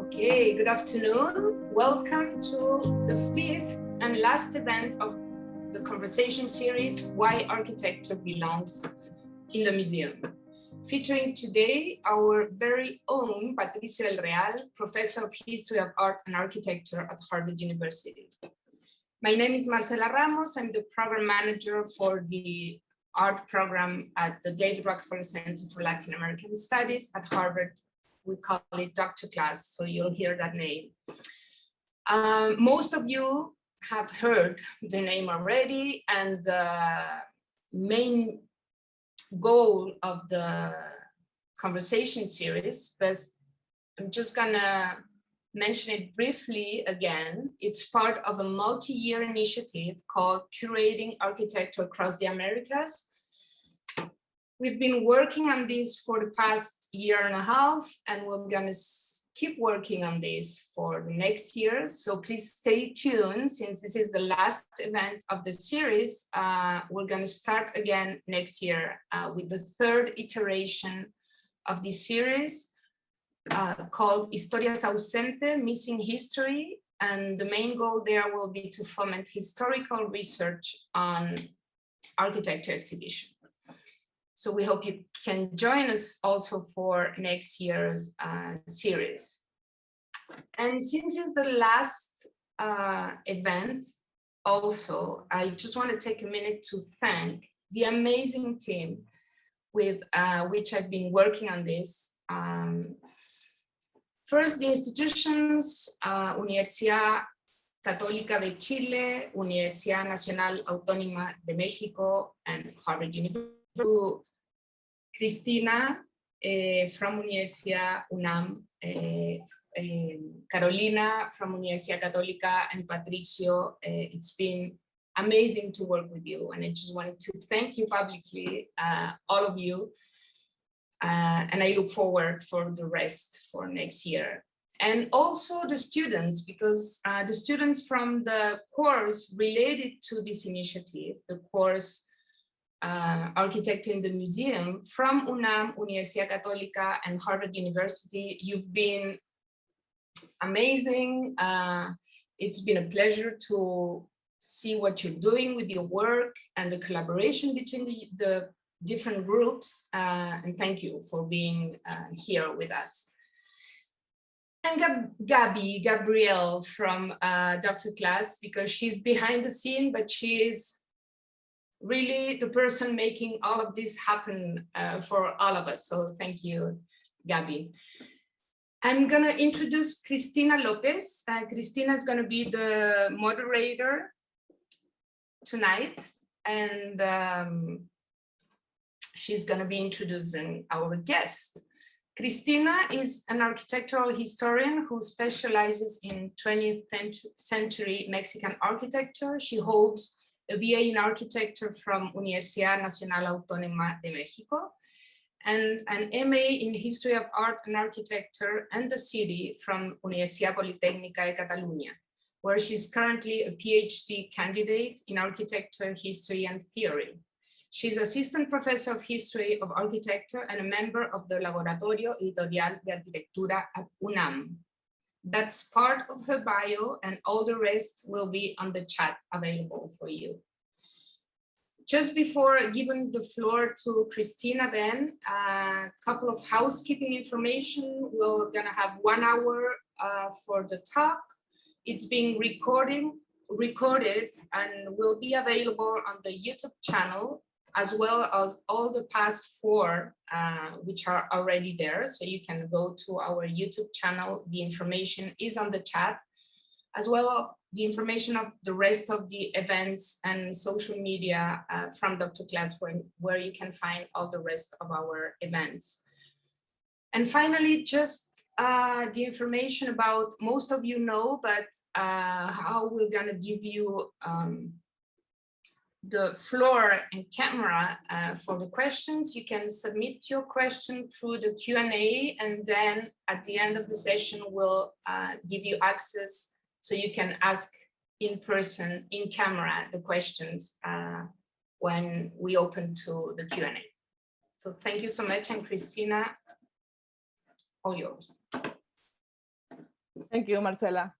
Okay, good afternoon. Welcome to the fifth and last event of the conversation series, Why Architecture Belongs in the Museum. Featuring today our very own Patricio del Real, Professor of History of Art and Architecture at Harvard University. My name is Marcela Ramos. I'm the program manager for the art program at the David Rockefeller Center for Latin American Studies at Harvard. We call it Dr. Class, so you'll hear that name. Most of you have heard the name already, and the main goal of the conversation series, but I'm just gonna mention it briefly again. It's part of a multi-year initiative called Curating Architecture Across the Americas. We've been working on this for the past year and a half, and we're gonna keep working on this for the next year. So please stay tuned, since this is the last event of the series. We're gonna start again next year with the third iteration of this series called Historias Ausentes, Missing History. And the main goal there will be to foment historical research on architecture exhibition. So we hope you can join us also for next year's series. And since it's the last event, also, I just want to take a minute to thank the amazing team with which I've been working on this. First, the institutions, Universidad, Católica de Chile, Universidad Nacional, Autónoma de México, and Harvard University. Cristina from Universidad UNAM, Carolina from Universidad Católica, and Patricio. It's been amazing to work with you, and I just wanted to thank you publicly, all of you, and I look forward for the rest for next year. And also the students, because the students from the course related to this initiative, the course Architecture in the Museum from UNAM, Universidad Católica, and Harvard University, you've been amazing. It's been a pleasure to see what you're doing with your work and the collaboration between the different groups. And thank you for being here with us. And Gabrielle from Dr. Class, because she's behind the scene, but she is really the person making all of this happen for all of us. So thank you, Gabi. I'm gonna introduce Cristina Lopez. Cristina is gonna be the moderator tonight, and she's gonna be introducing our guest. Cristina is an architectural historian who specializes in 20th century Mexican architecture. She holds a BA in architecture from Universidad Nacional Autónoma de México, and an MA in history of art and architecture and the city from Universidad Politécnica de Catalunya, where she's currently a PhD candidate in architecture, history, and theory. She's assistant professor of history of architecture and a member of the Laboratorio Editorial de Arquitectura at UNAM. That's part of her bio, and all the rest will be on the chat available for you. Just before giving the floor to Cristina, then a couple of housekeeping information. We're gonna have 1 hour for the talk. It's being recorded and will be available on the YouTube channel, as well as all the past 4, which are already there. So you can go to our YouTube channel. The information is on the chat, as well as the information of the rest of the events and social media from Dr. Class, where you can find all the rest of our events. And finally, just the information about, most of you know, but how we're gonna give you the floor and camera for the questions. You can submit your question through the Q&A, and then at the end of the session, we'll give you access so you can ask in person, in camera, the questions when we open to the Q&A. So thank you so much, and Cristina, all yours. Thank you, Marcela.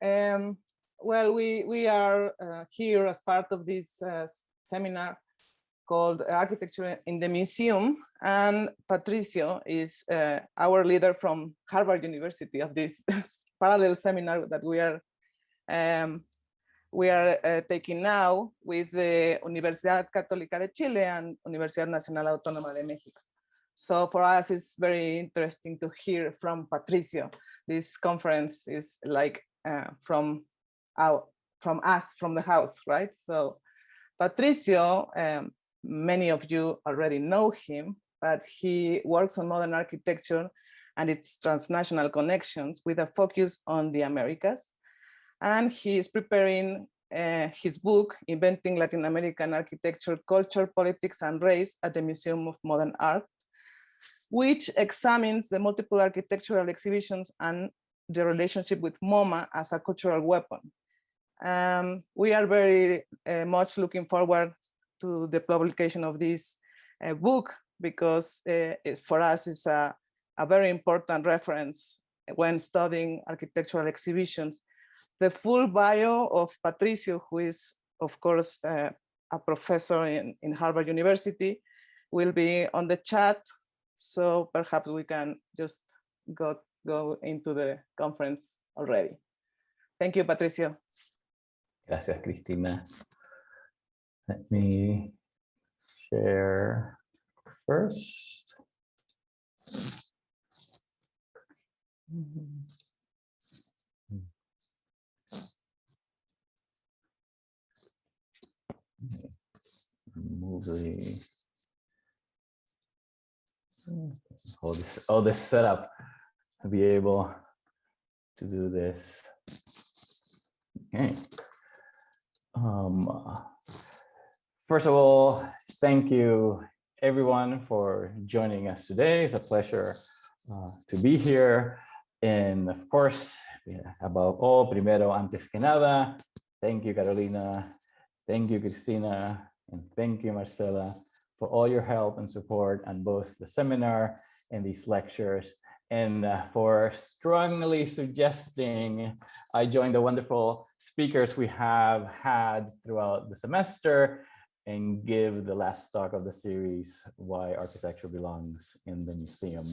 Well, we are here as part of this seminar called Architecture in the Museum, and Patricio is our leader from Harvard University of this parallel seminar that we are taking now with the Universidad Católica de Chile and Universidad Nacional Autónoma de México. So for us, it's very interesting to hear from Patricio. This conference is like from us, from the house, right? So Patricio, many of you already know him, but he works on modern architecture and its transnational connections with a focus on the Americas. And he is preparing his book, Inventing Latin American Architecture, Culture, Politics, and Race at the Museum of Modern Art, which examines the multiple architectural exhibitions and the relationship with MoMA as a cultural weapon. We are very much looking forward to the publication of this book, because for us it's a very important reference when studying architectural exhibitions. The full bio of Patricio, who is of course a professor in Harvard University, will be on the chat. So perhaps we can just go into the conference already. Thank you, Patricio. Gracias, Cristina. Let me share first. Move the all this setup to be able to do this. Okay. First of all, thank you everyone for joining us today. It's a pleasure to be here. And of course, above all, primero, antes que nada, thank you, Carolina. Thank you, Cristina. And thank you, Marcela, for all your help and support on both the seminar and these lectures, and for strongly suggesting I join the wonderful speakers we have had throughout the semester and give the last talk of the series, Why Architecture Belongs in the Museum.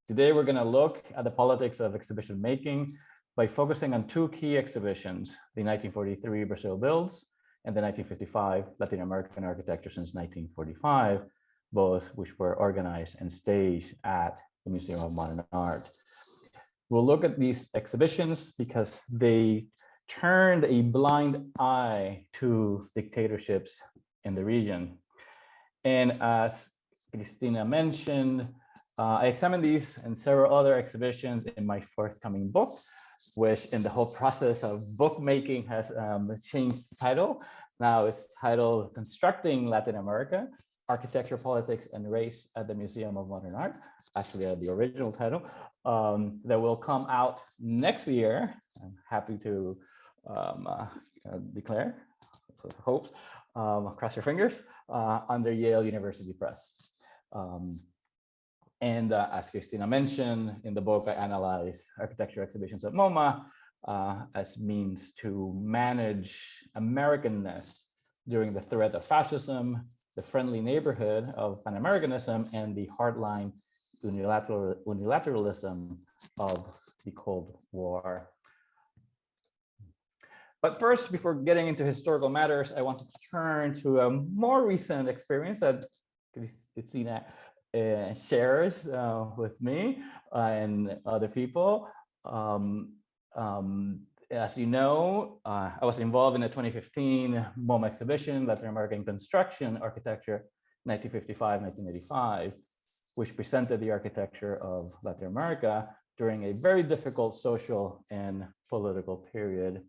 Today, we're going to look at the politics of exhibition making by focusing on two key exhibitions, the 1943 Brazil Builds and the 1955 Latin American Architecture since 1945, both which were organized and staged at the Museum of Modern Art. We'll look at these exhibitions because they turned a blind eye to dictatorships in the region. And as Cristina mentioned, I examined these and several other exhibitions in my forthcoming book, which in the whole process of bookmaking has changed title. Now it's titled Constructing Latin America, Architecture, Politics, and Race at the Museum of Modern Art. Actually, the original title that will come out next year. I'm happy to declare, hope, cross your fingers, under Yale University Press. And as Cristina mentioned, in the book, I analyze architecture exhibitions at MoMA as means to manage Americanness during the threat of fascism, the friendly neighborhood of Pan-Americanism, and the hardline unilateralism of the Cold War. But first, before getting into historical matters, I want to turn to a more recent experience that Cristina shares with me and other people. As you know, I was involved in the 2015 MoMA exhibition, Latin American Construction Architecture, 1955-1985, which presented the architecture of Latin America during a very difficult social and political period.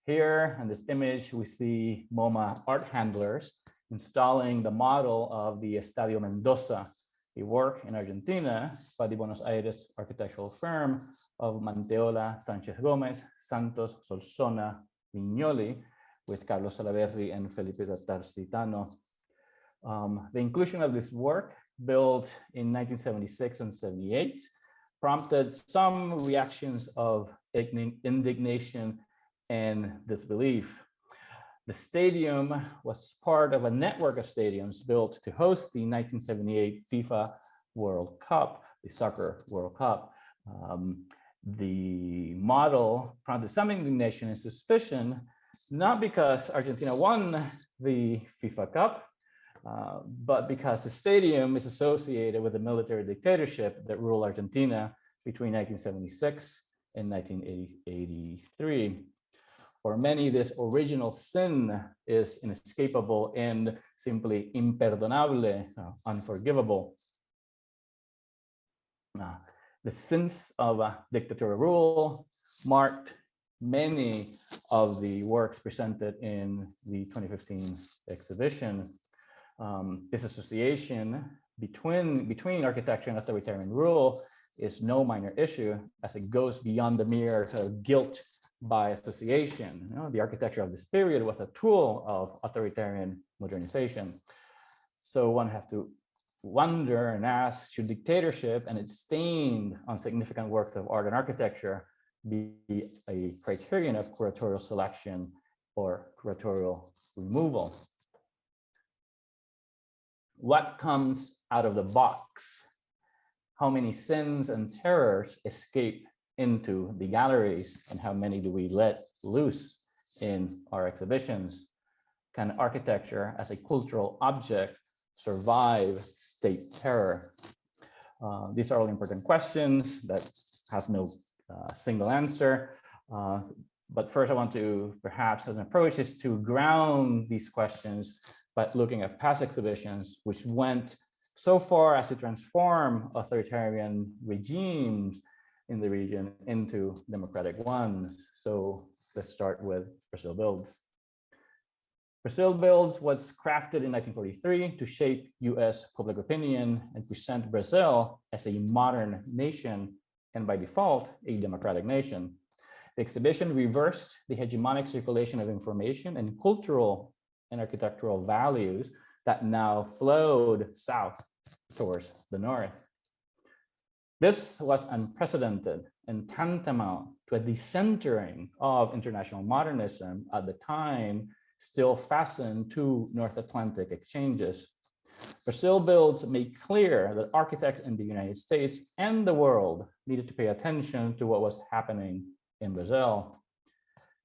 Here in this image, we see MoMA art handlers installing the model of the Estadio Mendoza, a work in Argentina by the Buenos Aires architectural firm of Manteola, Sanchez Gomez, Santos, Solsona, Vignoli, with Carlos Salaverry and Felipe Tarsitano. The inclusion of this work, built in 1976 and 78 prompted some reactions of indignation and disbelief. The stadium was part of a network of stadiums built to host the 1978 FIFA World Cup, the Soccer World Cup. The model prompted some indignation and suspicion, not because Argentina won the FIFA Cup, but because the stadium is associated with the military dictatorship that ruled Argentina between 1976 and 1983. For many, this original sin is inescapable and simply imperdonable, unforgivable. The sins of dictatorial rule marked many of the works presented in the 2015 exhibition. This association between architecture and authoritarian rule is no minor issue, as it goes beyond the mere guilt by association. You know, the architecture of this period was a tool of authoritarian modernization. So one has to wonder and ask, should dictatorship and its stain on significant works of art and architecture be a criterion of curatorial selection or curatorial removal? What comes out of the box? How many sins and terrors escape into the galleries, and how many do we let loose in our exhibitions? Can architecture as a cultural object survive state terror? These are all important questions that have no single answer. But first, I want to perhaps, as an approach, is to ground these questions by looking at past exhibitions, which went so far as to transform authoritarian regimes in the region into democratic ones. So let's start with Brazil Builds. Brazil Builds was crafted in 1943 to shape US public opinion and present Brazil as a modern nation, and by default, a democratic nation. The exhibition reversed the hegemonic circulation of information and cultural and architectural values that now flowed south towards the north. This was unprecedented and tantamount to a decentering of international modernism at the time, still fastened to North Atlantic exchanges. Brazil Builds made clear that architects in the United States and the world needed to pay attention to what was happening in Brazil.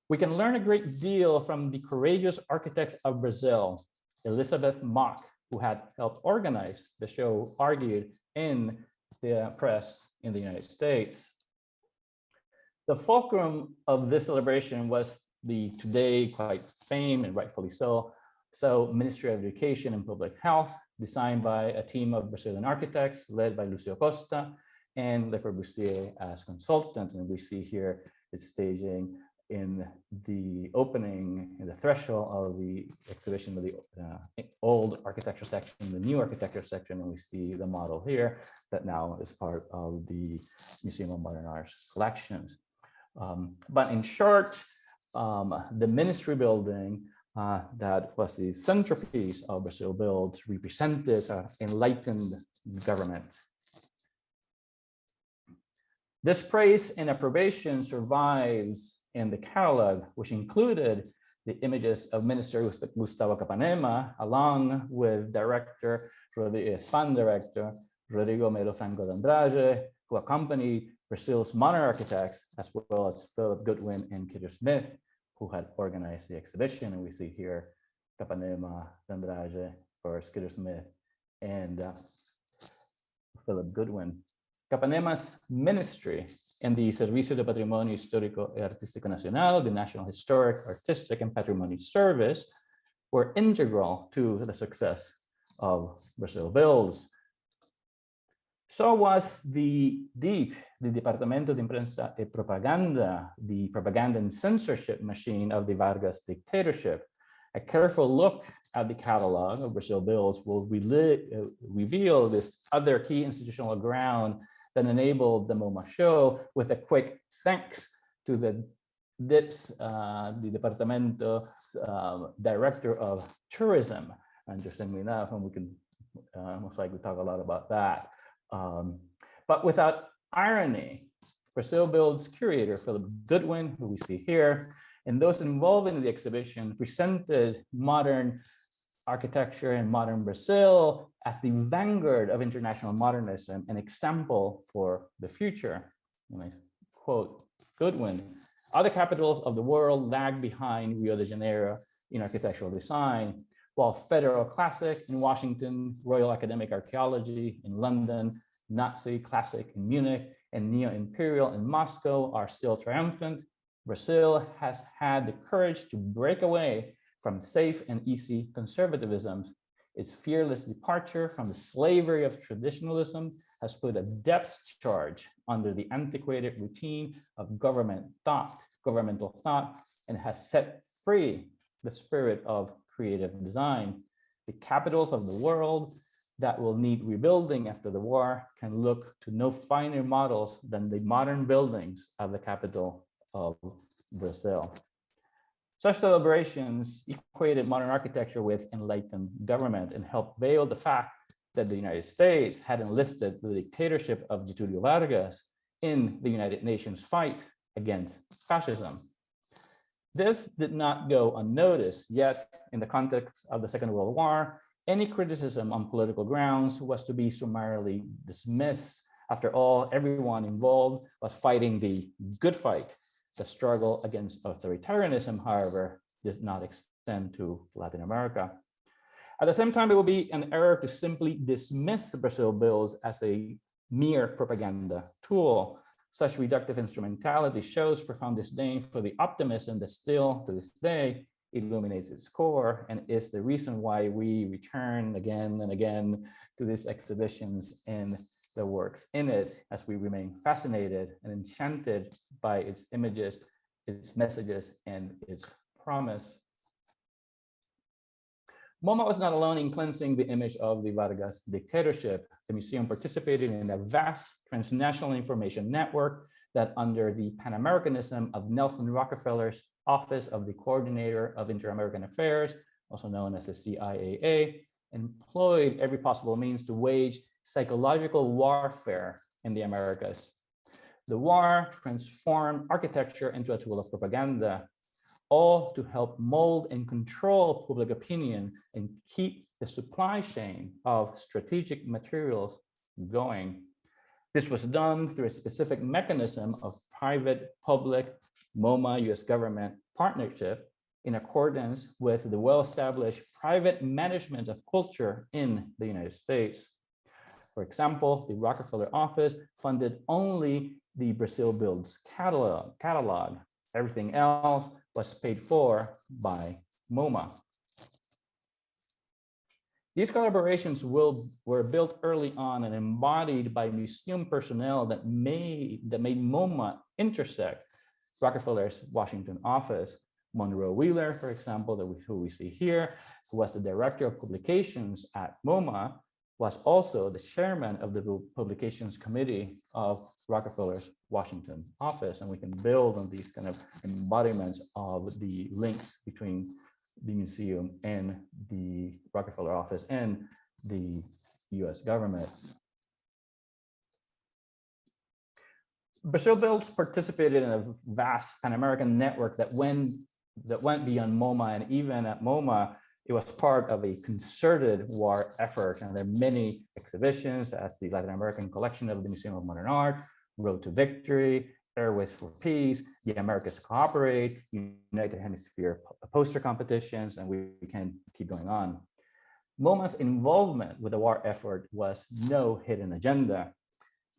We can learn a great deal from the courageous architects of Brazil. Elizabeth Mock, who had helped organize the show, argued in the press in the United States. The fulcrum of this celebration was the today quite famed, and rightfully so, Ministry of Education and Public Health, designed by a team of Brazilian architects led by Lucio Costa and Le Corbusier as consultant. And we see here its staging in the opening, in the threshold of the exhibition of the old architecture section, the new architecture section, and we see the model here that now is part of the Museum of Modern Art's collections. But in short, the ministry building that was the centerpiece of Brazil Builds represented enlightened government. This praise and approbation survives in the catalog, which included the images of Minister Gustavo Capanema, along with fan director Rodrigo Melo Franco de Andrade, who accompanied Brazil's modern architects, as well as Philip Goodwin and Kidder Smith, who had organized the exhibition. And we see here Capanema, de Andrade, first Kidder Smith, and Philip Goodwin. Capanema's ministry and the Servicio de Patrimonio Histórico y Artístico Nacional, the National Historic, Artistic, and Patrimony Service, were integral to the success of Brazil Builds. So was the DIP, the Departamento de Imprensa y Propaganda, the propaganda and censorship machine of the Vargas dictatorship. A careful look at the catalog of Brazil Builds will reveal this other key institutional ground that enabled the MoMA show, with a quick thanks to the DIP's, the Departamento's Director of Tourism. Interestingly enough, and we can most likely talk a lot about that. But without irony, Brazil Builds curator Philip Goodwin, who we see here, and those involved in the exhibition presented modern architecture in modern Brazil as the vanguard of international modernism, an example for the future. And I quote Goodwin, other capitals of the world lag behind Rio de Janeiro in architectural design, while Federal Classic in Washington, Royal Academic Archaeology in London, Nazi Classic in Munich, and Neo-Imperial in Moscow are still triumphant. Brazil has had the courage to break away from safe and easy conservatisms. Its fearless departure from the slavery of traditionalism has put a depth charge under the antiquated routine of governmental thought, and has set free the spirit of creative design. The capitals of the world that will need rebuilding after the war can look to no finer models than the modern buildings of the capital of Brazil. Such celebrations equated modern architecture with enlightened government and helped veil the fact that the United States had enlisted the dictatorship of Getulio Vargas in the United Nations fight against fascism. This did not go unnoticed, yet in the context of the Second World War, any criticism on political grounds was to be summarily dismissed. After all, everyone involved was fighting the good fight. The struggle against authoritarianism, however, did not extend to Latin America. At the same time, it would be an error to simply dismiss Brazil Builds as a mere propaganda tool. Such reductive instrumentality shows profound disdain for the optimism that still, to this day, illuminates its core and is the reason why we return again and again to these exhibitions and the works in it, as we remain fascinated and enchanted by its images, its messages, and its promise. MoMA was not alone in cleansing the image of the Vargas dictatorship. The museum participated in a vast transnational information network that, under the Pan-Americanism of Nelson Rockefeller's Office of the Coordinator of Inter-American Affairs, also known as the CAAA, employed every possible means to wage psychological warfare in the Americas. The war transformed architecture into a tool of propaganda, all to help mold and control public opinion and keep the supply chain of strategic materials going. This was done through a specific mechanism of private-public MoMA US government partnership in accordance with the well-established private management of culture in the United States. For example, the Rockefeller office funded only the Brazil Builds catalog. Everything else was paid for by MoMA. These collaborations were built early on and embodied by museum personnel that made MoMA intersect Rockefeller's Washington office. Monroe Wheeler, for example, who we see here, who was the director of publications at MoMA, was also the chairman of the publications committee of Rockefeller's Washington office. And we can build on these kind of embodiments of the links between the museum and the Rockefeller office and the US government. Brazil Builds participated in a vast Pan-American network that went beyond MoMA, and even at MoMA, it was part of a concerted war effort. And there are many exhibitions, as the Latin American collection of the Museum of Modern Art, Road to Victory, Airways for Peace, The Americas Cooperate, United Hemisphere poster competitions, and we can keep going on. MoMA's involvement with the war effort was no hidden agenda.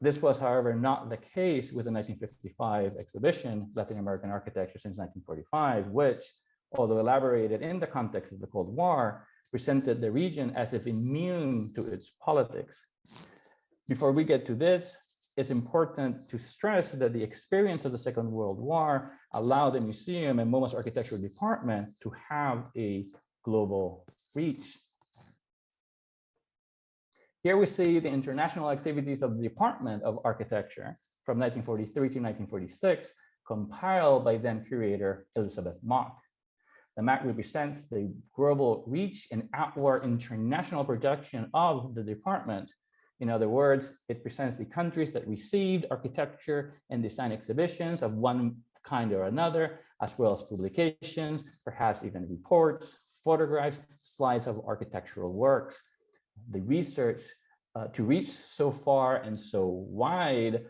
This was, however, not the case with the 1955 exhibition, Latin American Architecture since 1945, which, although elaborated in the context of the Cold War, presented the region as if immune to its politics. Before we get to this, it's important to stress that the experience of the Second World War allowed the museum and MoMA's architectural department to have a global reach. Here we see the international activities of the Department of Architecture from 1943 to 1946, compiled by then curator Elizabeth Mock. The map represents the global reach and outward international projection of the department. In other words, it presents the countries that received architecture and design exhibitions of one kind or another, as well as publications, perhaps even reports, photographs, slides of architectural works. The research to reach so far and so wide,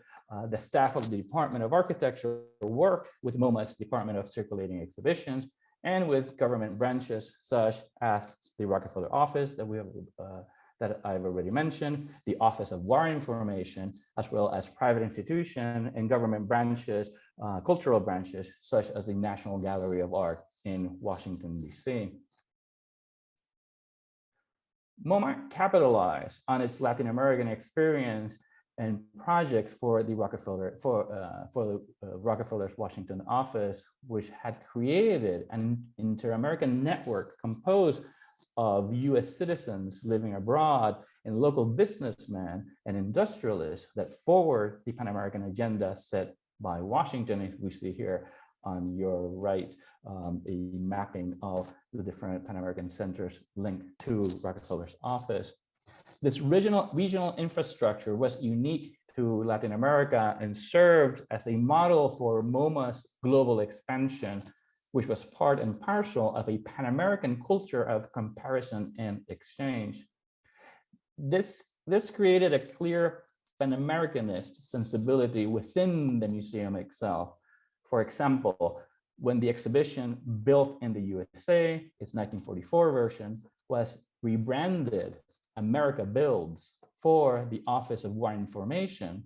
the staff of the Department of Architecture work with MoMA's Department of Circulating Exhibitions and with government branches such as the Rockefeller Office that I've already mentioned, the Office of War Information, as well as private institution and government branches, cultural branches, such as the National Gallery of Art in Washington, D.C. MoMA capitalized on its Latin American experience and projects for the Rockefeller's Washington office, which had created an inter-American network composed of US citizens living abroad and local businessmen and industrialists that forward the Pan-American agenda set by Washington. If we see here on your right, a mapping of the different Pan-American centers linked to Rockefeller's office. This regional infrastructure was unique to Latin America and served as a model for MoMA's global expansion, which was part and parcel of a Pan-American culture of comparison and exchange. This created a clear Pan-Americanist sensibility within the museum itself. For example, when the exhibition Built in the USA, its 1944 version, was rebranded America Builds for the Office of War Information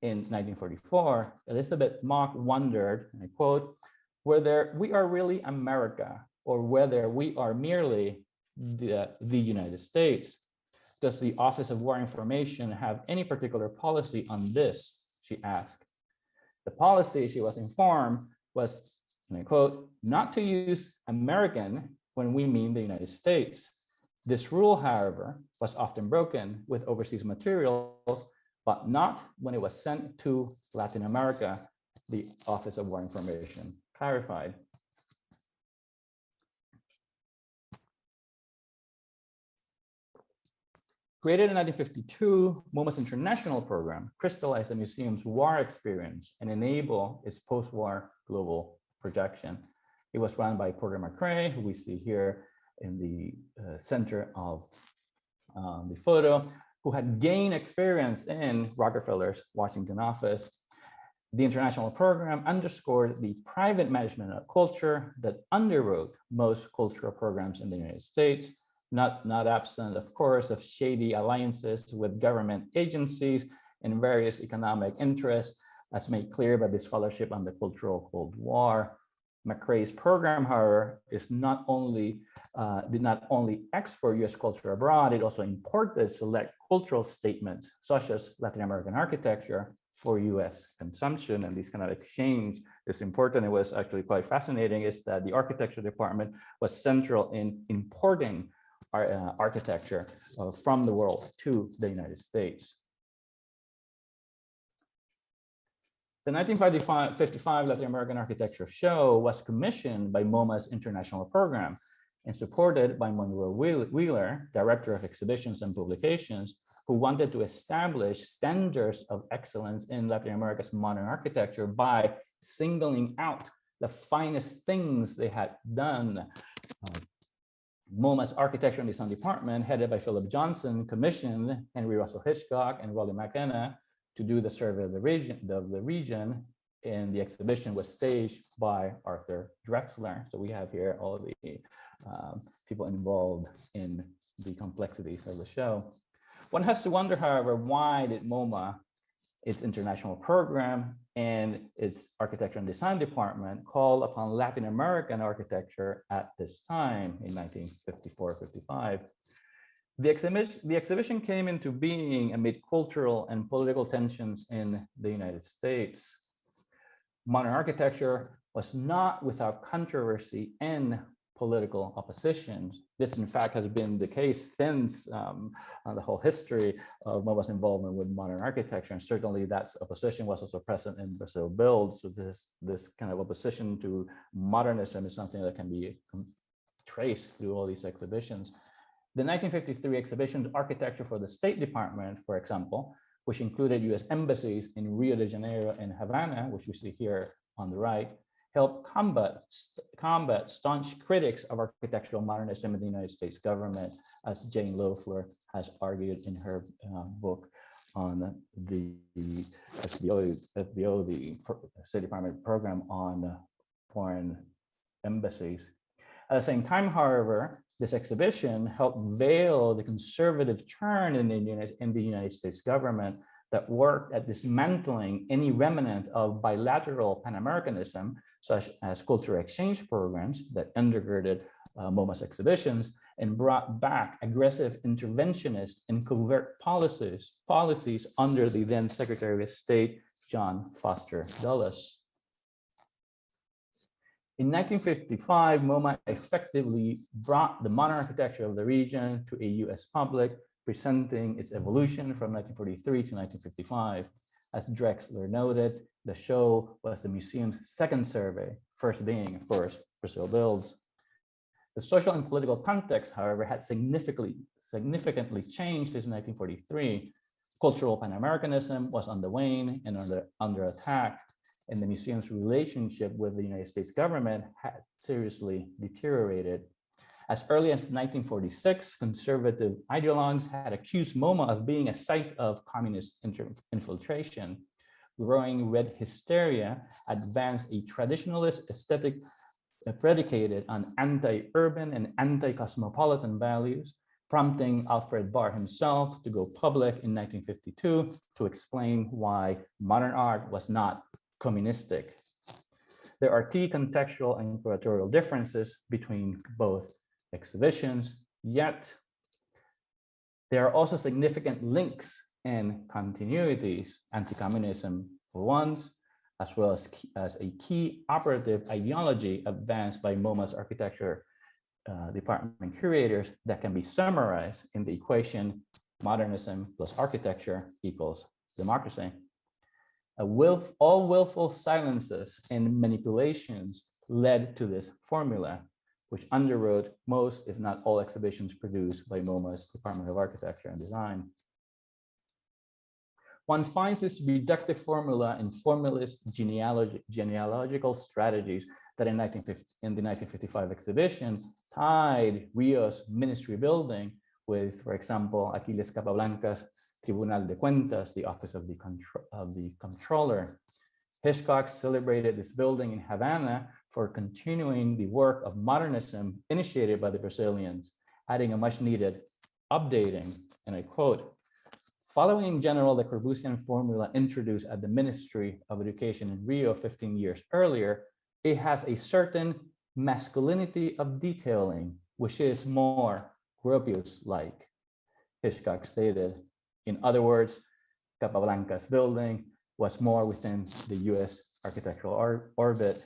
in 1944, Elizabeth Mock wondered, and I quote, whether we are really America or whether we are merely the United States. Does the Office of War Information have any particular policy on this? She asked. The policy, she was informed, was, and I quote, not to use American when we mean the United States. This rule, however, was often broken with overseas materials, but not when it was sent to Latin America, the Office of War Information clarified. Created in 1952, MoMA's international program crystallized the museum's war experience and enabled its post-war global projection. It was run by Porter McCrae, who we see here in the center of the photo, who had gained experience in Rockefeller's Washington office. The international program underscored the private management of culture that underwrote most cultural programs in the United States, not absent, of course, of shady alliances with government agencies and various economic interests, as made clear by the Scholarship on the Cultural Cold War. McCrae's program, however, did not only export US culture abroad, it also imported select cultural statements, such as Latin American architecture, for US consumption. And this kind of exchange is important. It was actually quite fascinating, is that the architecture department was central in importing architecture from the world to the United States. The 1955 Latin American Architecture Show was commissioned by MoMA's international program and supported by Monroe Wheeler, Director of Exhibitions and Publications, who wanted to establish standards of excellence in Latin America's modern architecture by singling out the finest things they had done. MoMA's Architecture and Design Department, headed by Philip Johnson, commissioned Henry Russell Hitchcock and Rolly McKenna to do the survey of the region, and the exhibition was staged by Arthur Drexler. So we have here all the people involved in the complexities of the show. One has to wonder, however, why did MoMA, its international program, and its architecture and design department call upon Latin American architecture at this time in 1954-55? The exhibition came into being amid cultural and political tensions in the United States. Modern architecture was not without controversy and political opposition. This, in fact, has been the case since the whole history of MoMA's involvement with modern architecture, and certainly that opposition was also present in Brazil Builds. So this kind of opposition to modernism is something that can be traced through all these exhibitions. The 1953 exhibition's architecture for the State Department, for example, which included US embassies in Rio de Janeiro and Havana, which we see here on the right, helped combat staunch critics of architectural modernism in the United States government, as Jane Loeffler has argued in her book on the FBO, the State Department program on foreign embassies. At the same time, however, this exhibition helped veil the conservative turn in the United States government that worked at dismantling any remnant of bilateral Pan-Americanism, such as cultural exchange programs that undergirded MoMA's exhibitions, and brought back aggressive interventionist and covert policies under the then Secretary of State, John Foster Dulles. In 1955, MoMA effectively brought the modern architecture of the region to a US public, presenting its evolution from 1943 to 1955. As Drexler noted, the show was the museum's second survey, first being, of course, Brazil Builds. The social and political context, however, had significantly changed since 1943. Cultural Pan-Americanism was on the wane and under attack, and the museum's relationship with the United States government had seriously deteriorated. As early as 1946, conservative ideologues had accused MoMA of being a site of communist infiltration. Growing red hysteria advanced a traditionalist aesthetic predicated on anti-urban and anti-cosmopolitan values, prompting Alfred Barr himself to go public in 1952 to explain why modern art was not communistic. There are key contextual and curatorial differences between both exhibitions, yet there are also significant links and continuities. Anti-communism for once, as well as a key operative ideology advanced by MoMA's architecture department curators that can be summarized in the equation modernism plus architecture equals democracy. All willful silences and manipulations led to this formula, which underwrote most, if not all, exhibitions produced by MoMA's Department of Architecture and Design. One finds this reductive formula in formalist genealogical strategies that in the 1955 exhibition tied Rio's ministry building with, for example, Aquiles Capablanca's Tribunal de Cuentas, the office of the Comptroller. Hitchcock celebrated this building in Havana for continuing the work of modernism initiated by the Brazilians, adding a much needed updating, and I quote, "Following in general the Corbusian formula introduced at the Ministry of Education in Rio 15 years earlier, it has a certain masculinity of detailing, which is more Gropius-like," Hitchcock stated. In other words, Capablanca's building was more within the US architectural orbit.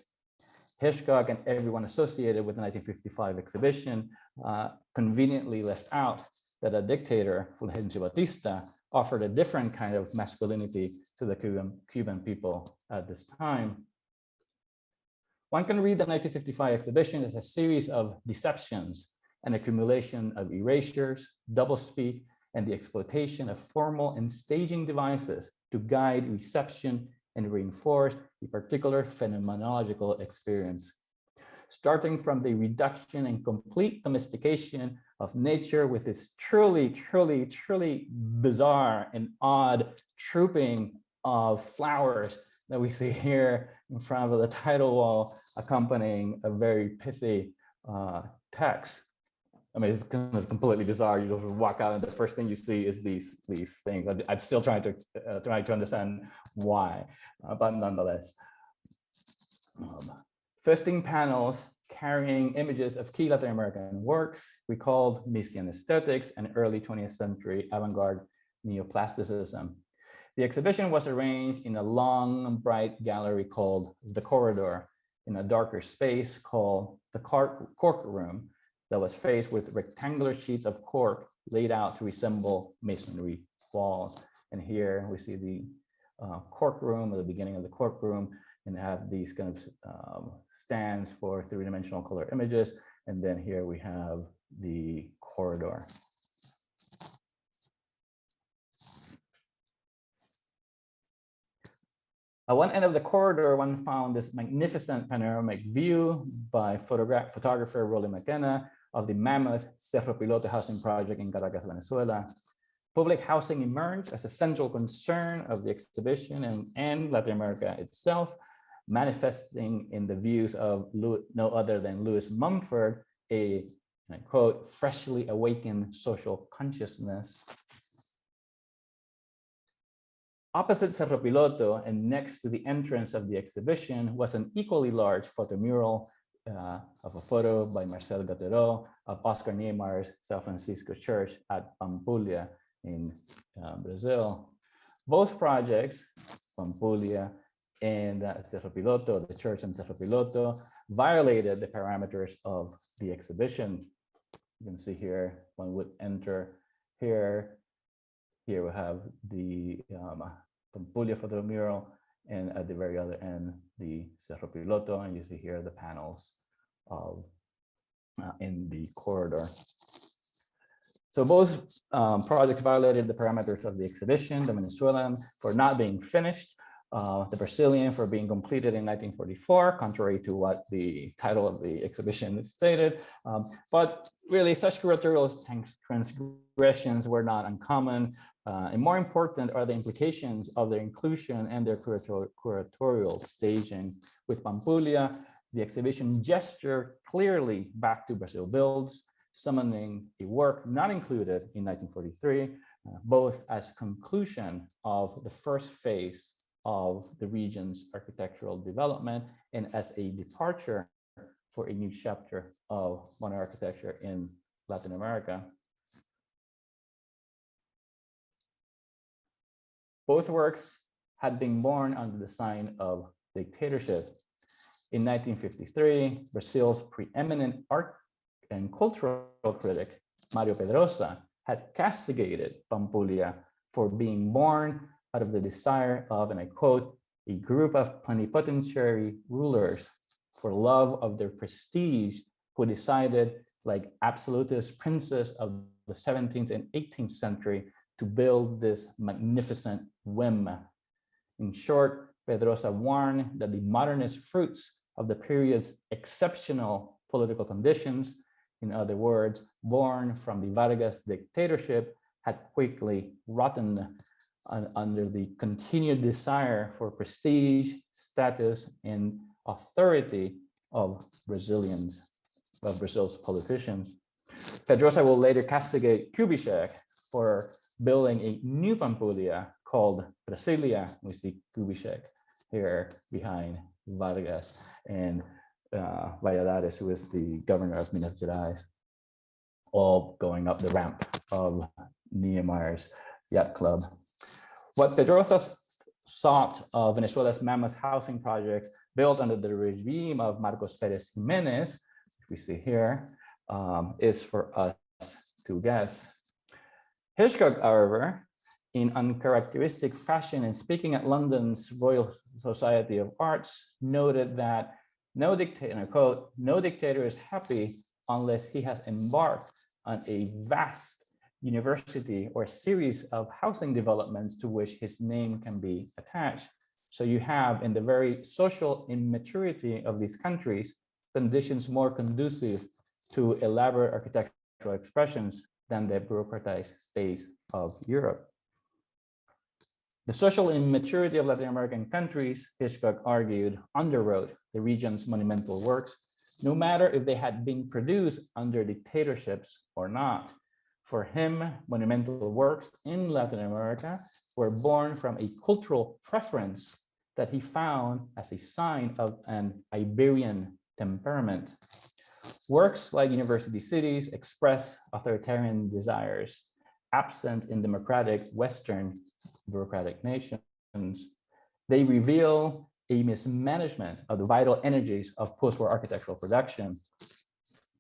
Hitchcock and everyone associated with the 1955 exhibition conveniently left out that a dictator, Fulgencio Batista, offered a different kind of masculinity to the Cuban people at this time. One can read the 1955 exhibition as a series of deceptions, an accumulation of erasures, doublespeak, and the exploitation of formal and staging devices to guide reception and reinforce a particular phenomenological experience. Starting from the reduction and complete domestication of nature with this truly bizarre and odd trooping of flowers that we see here in front of the title wall, accompanying a very pithy text. I mean, it's kind of completely bizarre. You just walk out and the first thing you see is these things. I'm still trying to understand why, but nonetheless. 15 panels carrying images of key Latin American works we called Mistian aesthetics and early 20th century avant-garde neoplasticism. The exhibition was arranged in a long, bright gallery called the Corridor, in a darker space called the Cork Room, that was faced with rectangular sheets of cork laid out to resemble masonry walls. And here we see the cork room, or the beginning of the cork room, and have these kind of stands for three-dimensional color images. And then here we have the corridor. At one end of the corridor, one found this magnificent panoramic view by photographer Rolly McKenna of the mammoth Cerro Piloto housing project in Caracas, Venezuela. Public housing emerged as a central concern of the exhibition and Latin America itself, manifesting in the views of no other than Lewis Mumford, a, and I quote, freshly awakened social consciousness. Opposite Cerro Piloto and next to the entrance of the exhibition was an equally large photomural of a photo by Marcel Gattero of Oscar Niemeyer's San Francisco Church at Pampulha in Brazil. Both projects, Pampulha and Cerro Piloto, the church in Cerro Piloto, violated the parameters of the exhibition. You can see here, one would enter here. Here we have the Pampulha photo mural, and at the very other end, the Cerro Piloto, and you see here the panels of in the corridor. So both projects violated the parameters of the exhibition, the Venezuelan for not being finished, the Brazilian for being completed in 1944, contrary to what the title of the exhibition stated. But really, such curatorial transgressions were not uncommon. And more important are the implications of their inclusion and their curatorial staging. With Pampulha, the exhibition gestured clearly back to Brazil Builds, summoning a work not included in 1943, both as conclusion of the first phase of the region's architectural development and as a departure for a new chapter of modern architecture in Latin America. Both works had been born under the sign of dictatorship. In 1953, Brazil's preeminent art and cultural critic, Mario Pedrosa, had castigated Pampulha for being born out of the desire of, and I quote, a group of plenipotentiary rulers for love of their prestige who decided, like absolutist princes of the 17th and 18th century, to build this magnificent whim. In short, Pedrosa warned that the modernist fruits of the period's exceptional political conditions, in other words, born from the Vargas dictatorship, had quickly rotten under the continued desire for prestige, status, and authority of Brazilians, of Brazil's politicians. Pedrosa will later castigate Kubitschek for building a new Pampulha called Brasilia. We see Kubitschek here behind Vargas, and Valladares, who is the governor of Minas Gerais, all going up the ramp of Niemeyer's yacht club. What Pedrosa sought of Venezuela's mammoth housing projects built under the regime of Marcos Pérez Jiménez, which we see here, is for us to guess. Hitchcock, however, in uncharacteristic fashion and speaking at London's Royal Society of Arts, noted that no dictator, and I quote, no dictator is happy unless he has embarked on a vast university or series of housing developments to which his name can be attached. So you have, in the very social immaturity of these countries, conditions more conducive to elaborate architectural expressions than the bureaucratized states of Europe. The social immaturity of Latin American countries, Hitchcock argued, underwrote the region's monumental works, no matter if they had been produced under dictatorships or not. For him, monumental works in Latin America were born from a cultural preference that he found as a sign of an Iberian temperament. Works like university cities express authoritarian desires, absent in democratic Western bureaucratic nations. They reveal a mismanagement of the vital energies of post-war architectural production.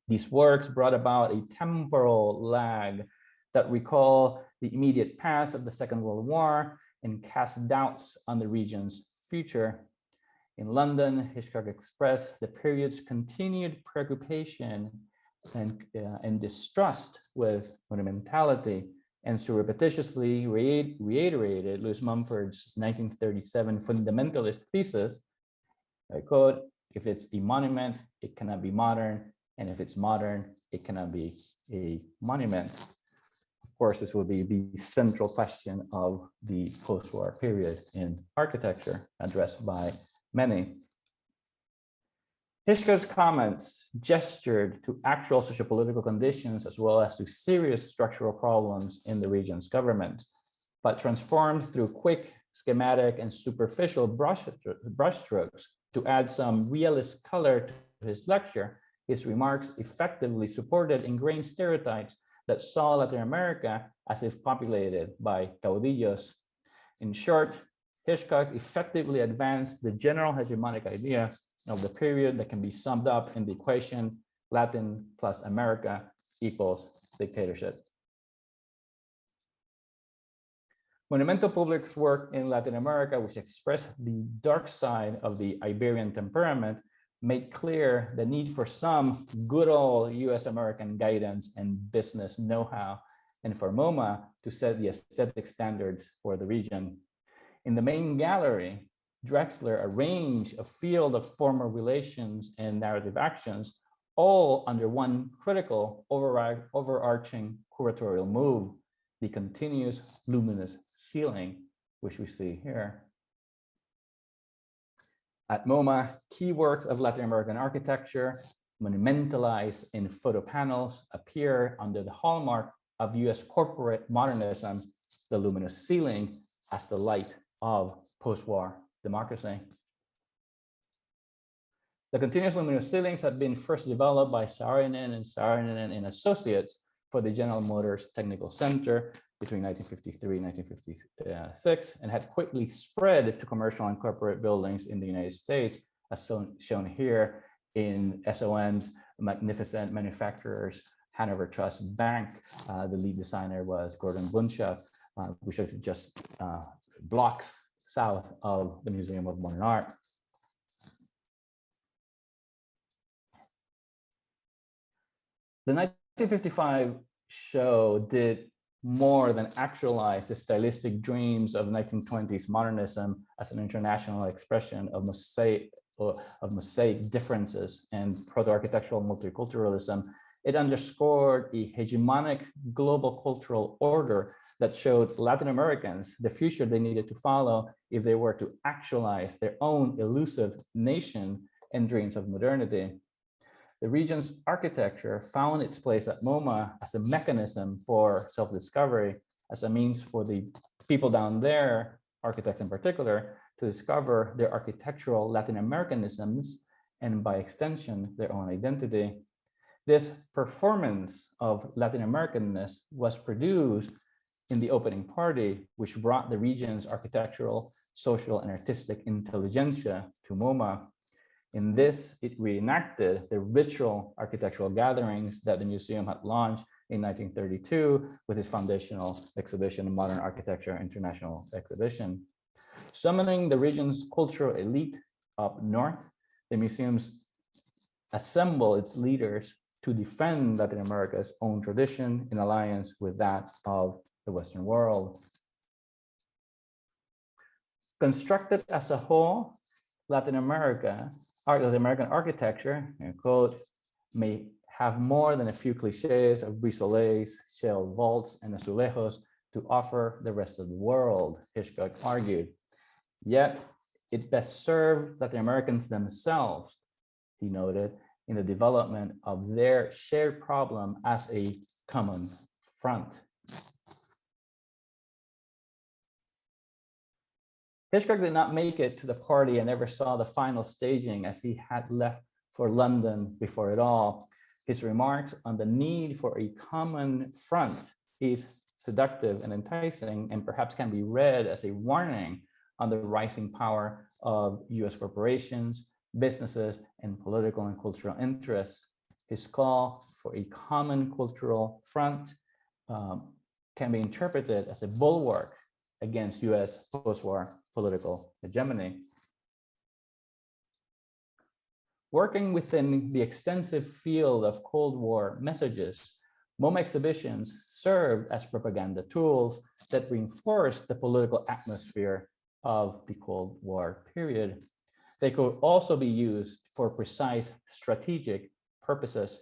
These works brought about a temporal lag that recall the immediate past of the Second World War and cast doubts on the region's future. In London, Hitchcock expressed the period's continued preoccupation and distrust with monumentality, and so repetitiously reiterated Lewis Mumford's 1937 fundamentalist thesis, I quote, "If it's a monument, it cannot be modern, and if it's modern, it cannot be a monument." Of course, this will be the central question of the post-war period in architecture, addressed by many. Hitchcock's comments gestured to actual sociopolitical conditions as well as to serious structural problems in the region's government, but transformed through quick, schematic, and superficial brushstrokes to add some realist color to his lecture. His remarks effectively supported ingrained stereotypes that saw Latin America as if populated by caudillos. In short, Hitchcock effectively advanced the general hegemonic idea of the period that can be summed up in the equation Latin plus America equals dictatorship. Monumental Public's work in Latin America, which expressed the dark side of the Iberian temperament, made clear the need for some good old US American guidance and business know-how, and for MoMA to set the aesthetic standards for the region. In the main gallery, Drexler arranged a field of former relations and narrative actions, all under one critical overarching curatorial move, the continuous luminous ceiling, which we see here. At MoMA, key works of Latin American architecture, monumentalized in photo panels, appear under the hallmark of US corporate modernism, the luminous ceiling, as the light of post-war democracy. The continuous luminous ceilings had been first developed by Saarinen and Associates for the General Motors Technical Center between 1953 and 1956, and had quickly spread to commercial and corporate buildings in the United States, as shown here in SOM's magnificent manufacturers, Hanover Trust Bank. The lead designer was Gordon Bunshaw, which is just blocks south of the Museum of Modern Art. The 1955 show did more than actualize the stylistic dreams of 1920s modernism as an international expression of mosaic differences and proto-architectural multiculturalism. It underscored a hegemonic global cultural order that showed Latin Americans the future they needed to follow if they were to actualize their own elusive nation and dreams of modernity. The region's architecture found its place at MoMA as a mechanism for self-discovery, as a means for the people down there, architects in particular, to discover their architectural Latin Americanisms and by extension, their own identity. This performance of Latin Americanness was produced in the opening party, which brought the region's architectural, social, and artistic intelligentsia to MoMA. In this, it reenacted the ritual architectural gatherings that the museum had launched in 1932 with its foundational exhibition, Modern Architecture International Exhibition. Summoning the region's cultural elite up north, the museums assemble its leaders to defend Latin America's own tradition in alliance with that of the Western world. Constructed as a whole, Latin American architecture, quote, may have more than a few cliches of brisoles, shell vaults, and azulejos to offer the rest of the world, Hitchcock argued. Yet, it best served Latin Americans themselves, he noted, in the development of their shared problem as a common front. Hitchcock did not make it to the party and never saw the final staging, as he had left for London before it all. His remarks on the need for a common front is seductive and enticing, and perhaps can be read as a warning on the rising power of US corporations, businesses, and political and cultural interests. His call for a common cultural front can be interpreted as a bulwark against US post-war political hegemony. Working within the extensive field of Cold War messages, MoMA exhibitions served as propaganda tools that reinforced the political atmosphere of the Cold War period. They could also be used for precise strategic purposes.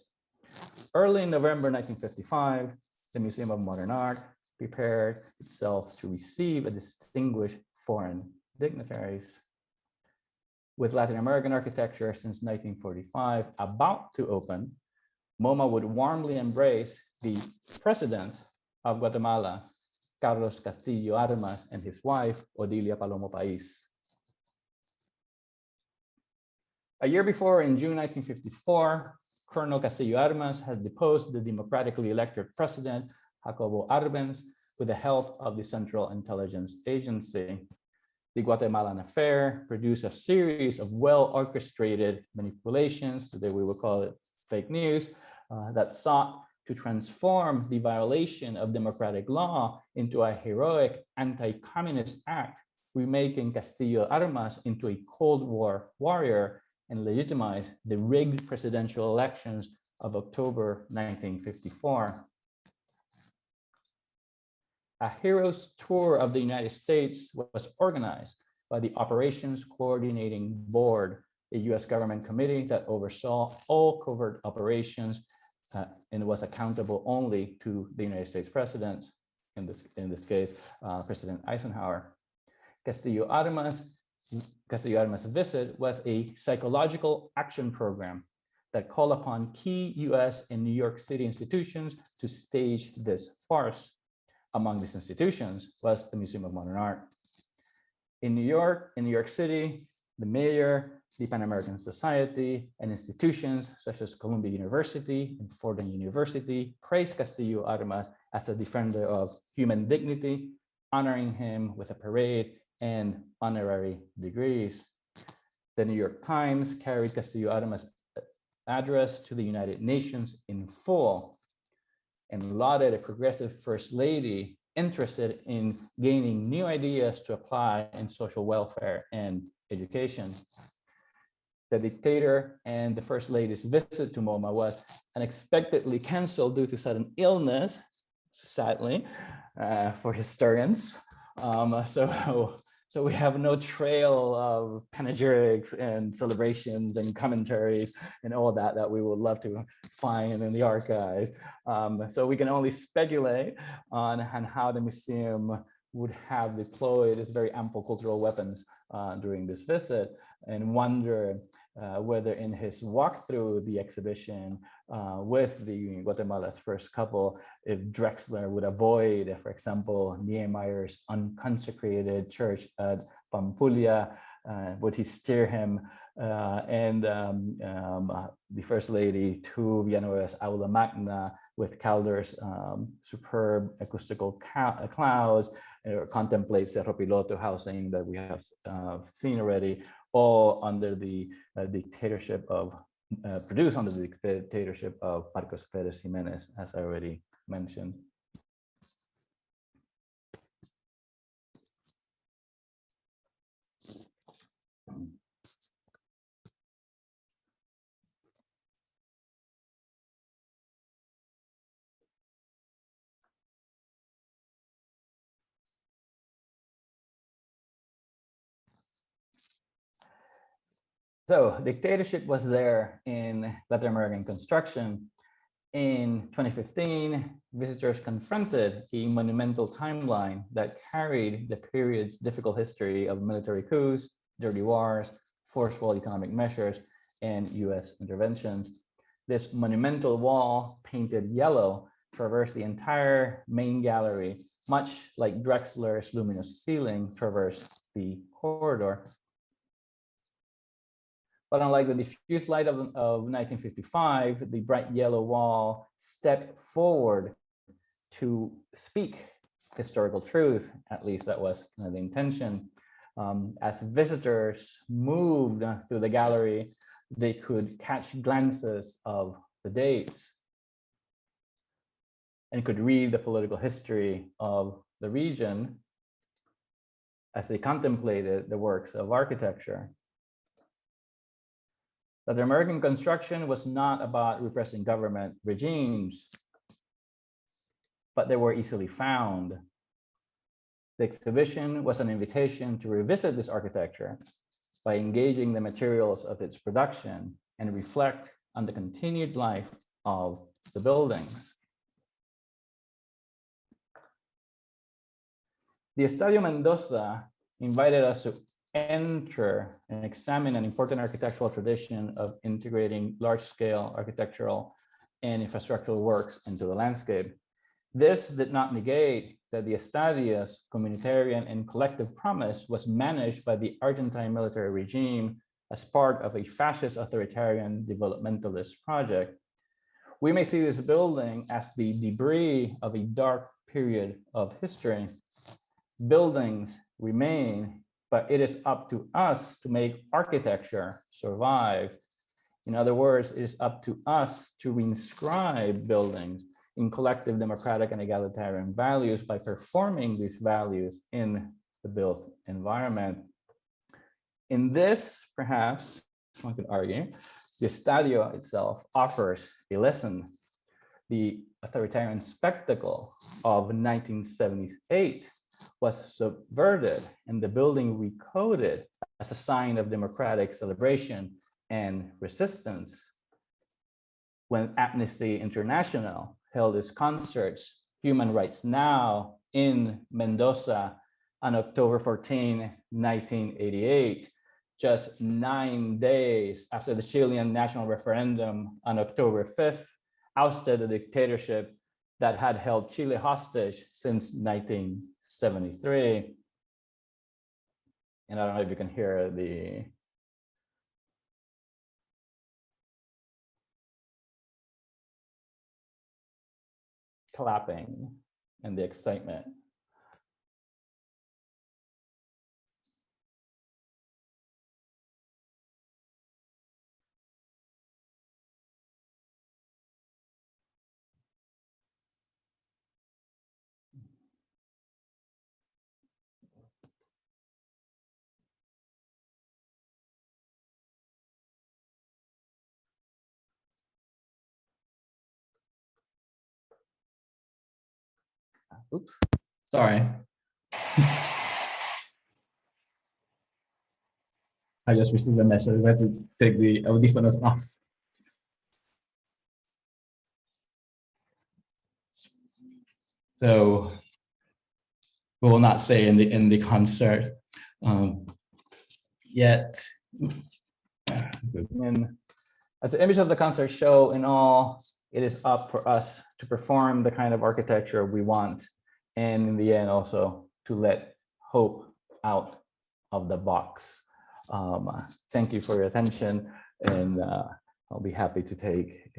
Early in November 1955, the Museum of Modern Art prepared itself to receive a distinguished foreign dignitaries. With Latin American architecture since 1945 about to open, MoMA would warmly embrace the president of Guatemala, Carlos Castillo Armas, and his wife, Odilia Palomo Pais. A year before, in June 1954, Colonel Castillo Armas had deposed the democratically elected president, Jacobo Arbenz, with the help of the Central Intelligence Agency. The Guatemalan affair produced a series of well-orchestrated manipulations, today we will call it fake news, that sought to transform the violation of democratic law into a heroic anti-communist act, remaking Castillo Armas into a Cold War warrior and legitimize the rigged presidential elections of October 1954. A hero's tour of the United States was organized by the Operations Coordinating Board, a US government committee that oversaw all covert operations and was accountable only to the United States president, in this case, President Eisenhower. Castillo Armas' visit was a psychological action program that called upon key US and New York City institutions to stage this farce. Among these institutions was the Museum of Modern Art. In New York City, the mayor, the Pan American Society, and institutions such as Columbia University and Fordham University praised Castillo Armas as a defender of human dignity, honoring him with a parade and honorary degrees. The New York Times carried Castillo Armas' address to the United Nations in full and lauded a progressive first lady interested in gaining new ideas to apply in social welfare and education. The dictator and the first lady's visit to MoMA was unexpectedly canceled due to sudden illness, sadly, for historians. So we have no trail of panegyrics and celebrations and commentaries and all that we would love to find in the archive. So we can only speculate on how the museum would have deployed its very ample cultural weapons during this visit, and wonder whether in his walk through the exhibition with the Guatemala's first couple, if Drexler would avoid, for example, Niemeyer's unconsecrated church at Pampulha, would he steer him and the First Lady to Villanueva's Aula Magna with Calder's superb acoustical clouds, or contemplate Cerro Piloto housing that we have seen already, all under the dictatorship of, produced under the dictatorship of Marcos Pérez Jiménez, as I already mentioned. So dictatorship was there in Latin American construction. In 2015, visitors confronted a monumental timeline that carried the period's difficult history of military coups, dirty wars, forceful economic measures, and US interventions. This monumental wall, painted yellow, traversed the entire main gallery, much like Drexler's luminous ceiling traversed the corridor. But unlike the diffuse light of 1955, the bright yellow wall stepped forward to speak historical truth. At least that was the intention. As visitors moved through the gallery, they could catch glances of the dates and could read the political history of the region as they contemplated the works of architecture. that the American construction was not about repressing government regimes, but they were easily found. The exhibition was an invitation to revisit this architecture by engaging the materials of its production and reflect on the continued life of the buildings. The Estadio Mendoza invited us to enter and examine an important architectural tradition of integrating large-scale architectural and infrastructural works into the landscape. This did not negate that the Estadio's communitarian and collective promise was managed by the Argentine military regime as part of a fascist authoritarian developmentalist project. We may see this building as the debris of a dark period of history. Buildings remain, but it is up to us to make architecture survive. In other words, it is up to us to reinscribe buildings in collective democratic and egalitarian values by performing these values in the built environment. In this, perhaps, one could argue, the Estadio itself offers a lesson. The authoritarian spectacle of 1978 was subverted and the building recoded as a sign of democratic celebration and resistance. When Amnesty International held its concerts, Human Rights Now, in Mendoza on October 14, 1988, just 9 days after the Chilean national referendum on October 5th, ousted the dictatorship that had held Chile hostage since 1973. And I don't know if you can hear the clapping and the excitement. Oops, sorry. I just received a message. I have to take the audífonos off. So we will not say in the concert yet. And as the image of the concert show, in all, it is up for us to perform the kind of architecture we want, and in the end also to let hope out of the box. Thank you for your attention, and I'll be happy to take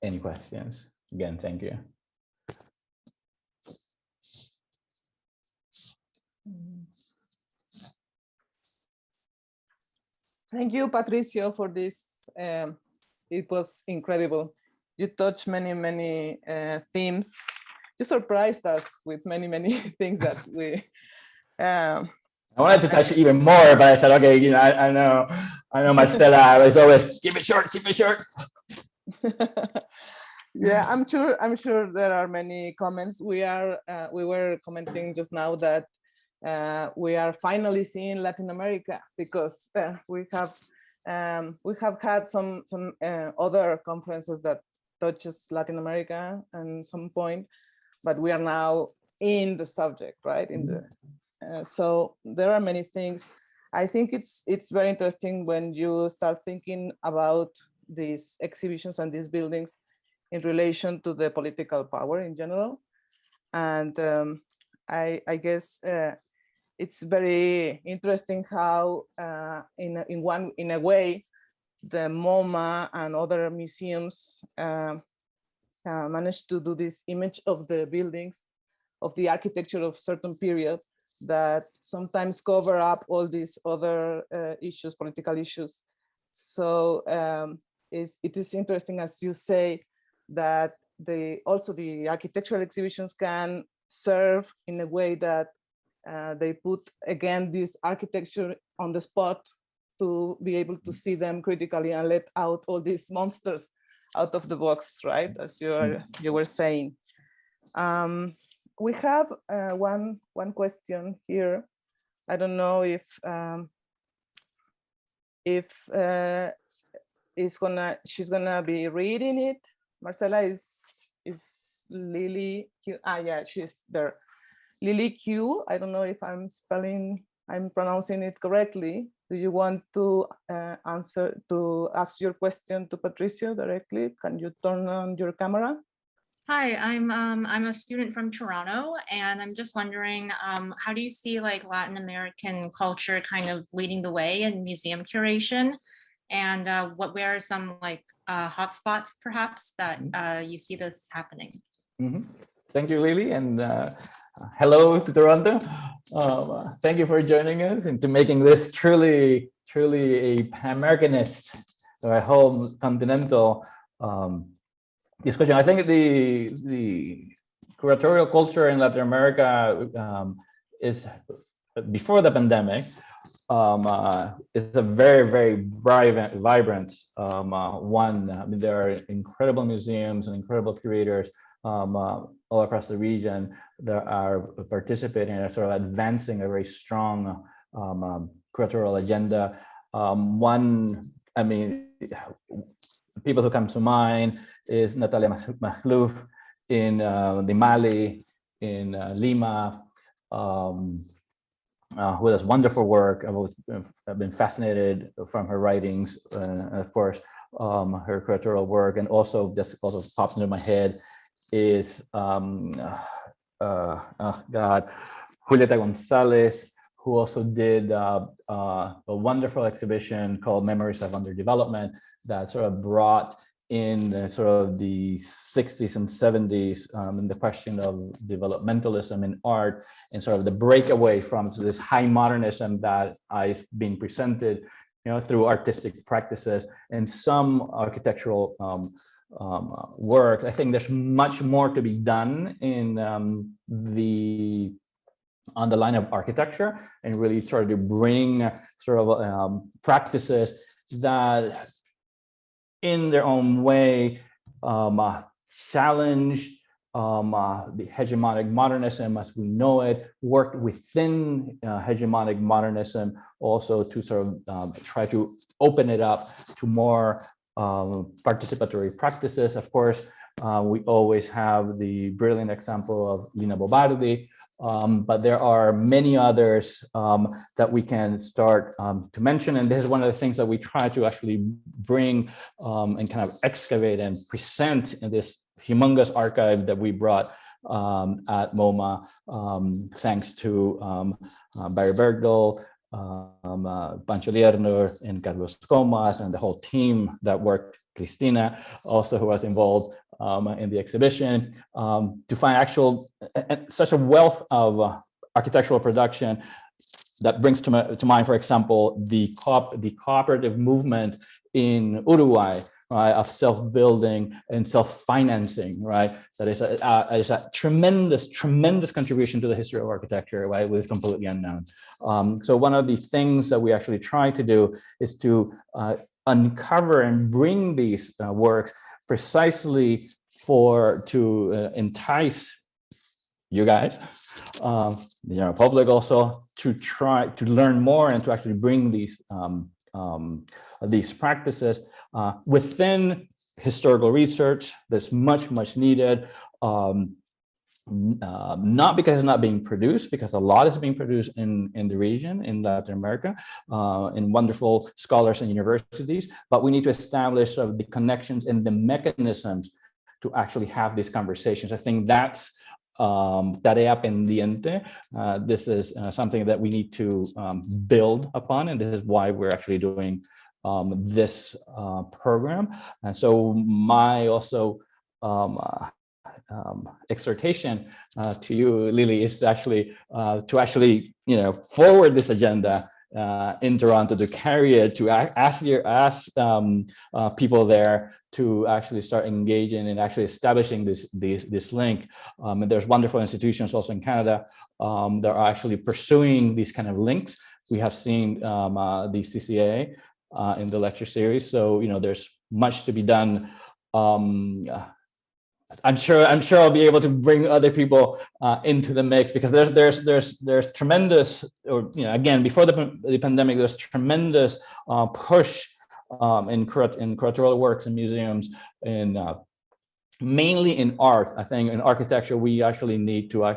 any questions. Again, thank you. Thank you, Patricio, for this. It was incredible. You touched many themes. You surprised us with many things that we. I wanted to touch even more, but I thought, okay, you know, I know Marcela. I was always keep it short. Yeah, I'm sure there are many comments. We were commenting just now that we are finally seeing Latin America, because we have had some other conferences that touches Latin America at some point, but we are now in the subject, right? In the so there are many things. I think it's very interesting when you start thinking about these exhibitions and these buildings in relation to the political power in general, and I guess it's very interesting how in a way the MoMA and other museums managed to do this image of the buildings, of the architecture of certain period, that sometimes cover up all these other issues, political issues. So it is interesting, as you say, that also the architectural exhibitions can serve in a way that they put again this architecture on the spot to be able to see them critically and let out all these monsters out of the box, right? As you were saying. We have one question here. I don't know if she's gonna be reading it. Marcela, is Lily Q? Yeah, she's there. Lily Q. I don't know if I'm pronouncing it correctly. Do you want to ask your question to Patricio directly? Can you turn on your camera? Hi, I'm a student from Toronto, and I'm just wondering, how do you see like Latin American culture kind of leading the way in museum curation, and where are some like hotspots perhaps that you see this happening? Mm-hmm. Thank you, Lily, and hello to Toronto. Thank you for joining us and to making this truly a Pan-Americanist or a whole continental discussion. I think the curatorial culture in Latin America is, before the pandemic, is a very vibrant one. I mean, there are incredible museums and incredible curators all across the region that are participating and are sort of advancing a very strong curatorial agenda. I mean, people who come to mind is Natalia Makhlouf in the Mali, in Lima, who does wonderful work. I've been fascinated from her writings, and of course, her curatorial work. And also, just also pops into my head is Julieta Gonzalez, who also did a wonderful exhibition called Memories of Underdevelopment that sort of brought in sort of the 60s and 70s in the question of developmentalism in art and sort of the breakaway from this high modernism that I've been presented, through artistic practices and some architectural work. I think there's much more to be done in on the line of architecture and really try to bring sort of practices that in their own way challenge the hegemonic modernism as we know it, worked within hegemonic modernism also to sort of try to open it up to more participatory practices. Of course, we always have the brilliant example of Lina Bobardi, but there are many others that we can start to mention. And this is one of the things that we try to actually bring and kind of excavate and present in this humongous archive that we brought at MoMA, thanks to Barry Bergdahl, Pancho Lerner, and Carlos Comas, and the whole team that worked, Cristina, also who was involved in the exhibition, to find such a wealth of architectural production that brings to mind, for example, the cooperative movement in Uruguay, right, of self-building and self-financing, right? That is a tremendous contribution to the history of architecture, right? Which is completely unknown. So one of the things that we actually try to do is to uncover and bring these works precisely to entice you guys, the general public also, to try to learn more and to actually bring these practices within historical research that's much needed, not because it's not being produced, because a lot is being produced in the region, in Latin America, in wonderful scholars and universities, but we need to establish the connections and the mechanisms to actually have these conversations. I think that's tarea pendiente. This is something that we need to build upon, and this is why we're actually doing this program. And so my also exhortation to you, Lily, is to actually forward this agenda in Toronto to carry it, to ask people there to actually start engaging and actually establishing this link. And there's wonderful institutions also in Canada that are actually pursuing these kind of links. We have seen the CCAA in the lecture series. So, you know, there's much to be done. I'm sure I'll be able to bring other people into the mix, because there's tremendous, or, you know, again, before the pandemic, there's tremendous push in curatorial works and museums, and mainly in art. I think in architecture we actually need to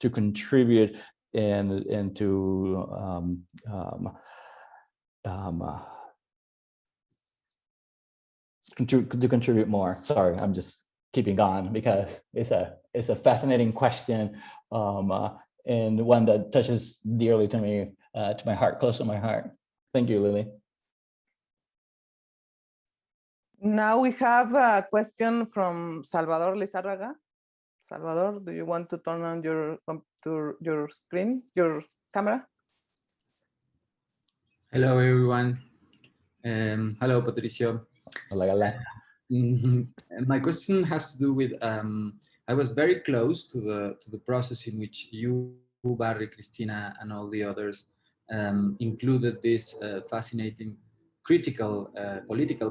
contribute and to contribute more. Sorry, I'm just keeping on because it's a fascinating question, and one that touches dearly to me, to my heart, close to my heart. Thank you, Lily. Now we have a question from Salvador Lizarraga. Salvador, do you want to turn on your screen, your camera? Hello, everyone. Hello, Patricio. Hola, hola. My question has to do with, I was very close to the process in which you, Barry, Cristina, and all the others included this fascinating political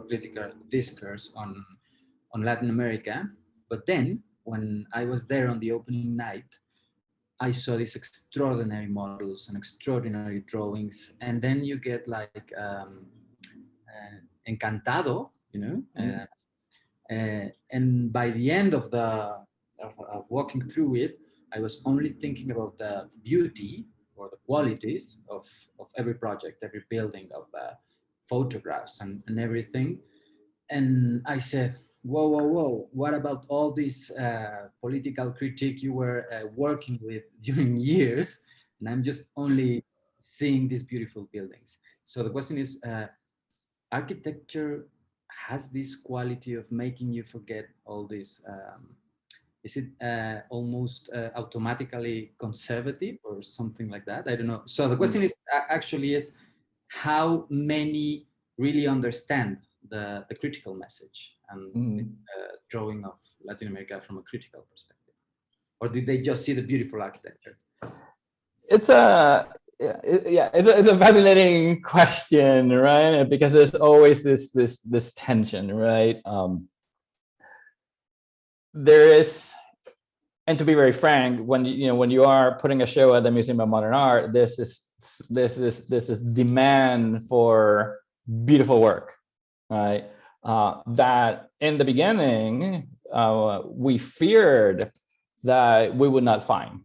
critical discourse on Latin America. But then when I was there on the opening night, I saw these extraordinary models and extraordinary drawings, and then you get like encantado, you know. And by the end of walking through it, I was only thinking about the beauty or the qualities of every project, every building, of photographs and everything. And I said, whoa, what about all this political critique you were working with during years? And I'm just only seeing these beautiful buildings. So the question is, architecture has this quality of making you forget all this. Is it almost automatically conservative or something like that? I don't know. So the question is actually is, how many really understand the critical message and drawing of Latin America from a critical perspective? Or did they just see the beautiful architecture? It's a fascinating question, right? Because there's always this tension, right? There is, and to be very frank, when you are putting a show at the Museum of Modern Art, there's this demand for beautiful work, right? That in the beginning we feared that we would not find.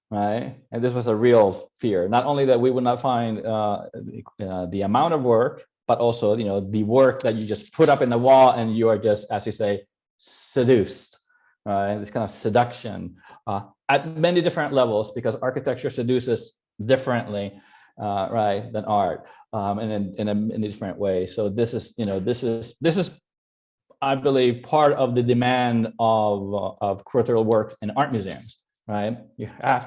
Right, and this was a real fear. Not only that we would not find the amount of work, but also, the work that you just put up in the wall and you are just, as you say, seduced. Right, this kind of seduction at many different levels, because architecture seduces differently, right, than art, and in a different way. So this is, I believe, part of the demand of curatorial works in art museums. Right,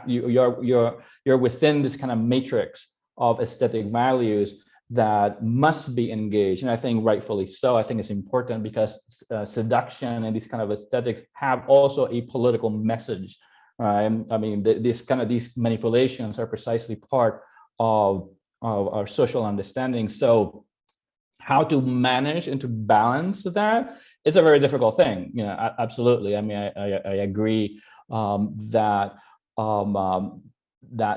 you're within this kind of matrix of aesthetic values that must be engaged, and I think rightfully so. I think it's important because seduction and these kind of aesthetics have also a political message. Right, I mean, these manipulations are precisely part of our social understanding. So, how to manage and to balance that is a very difficult thing. Absolutely. I mean, I agree. That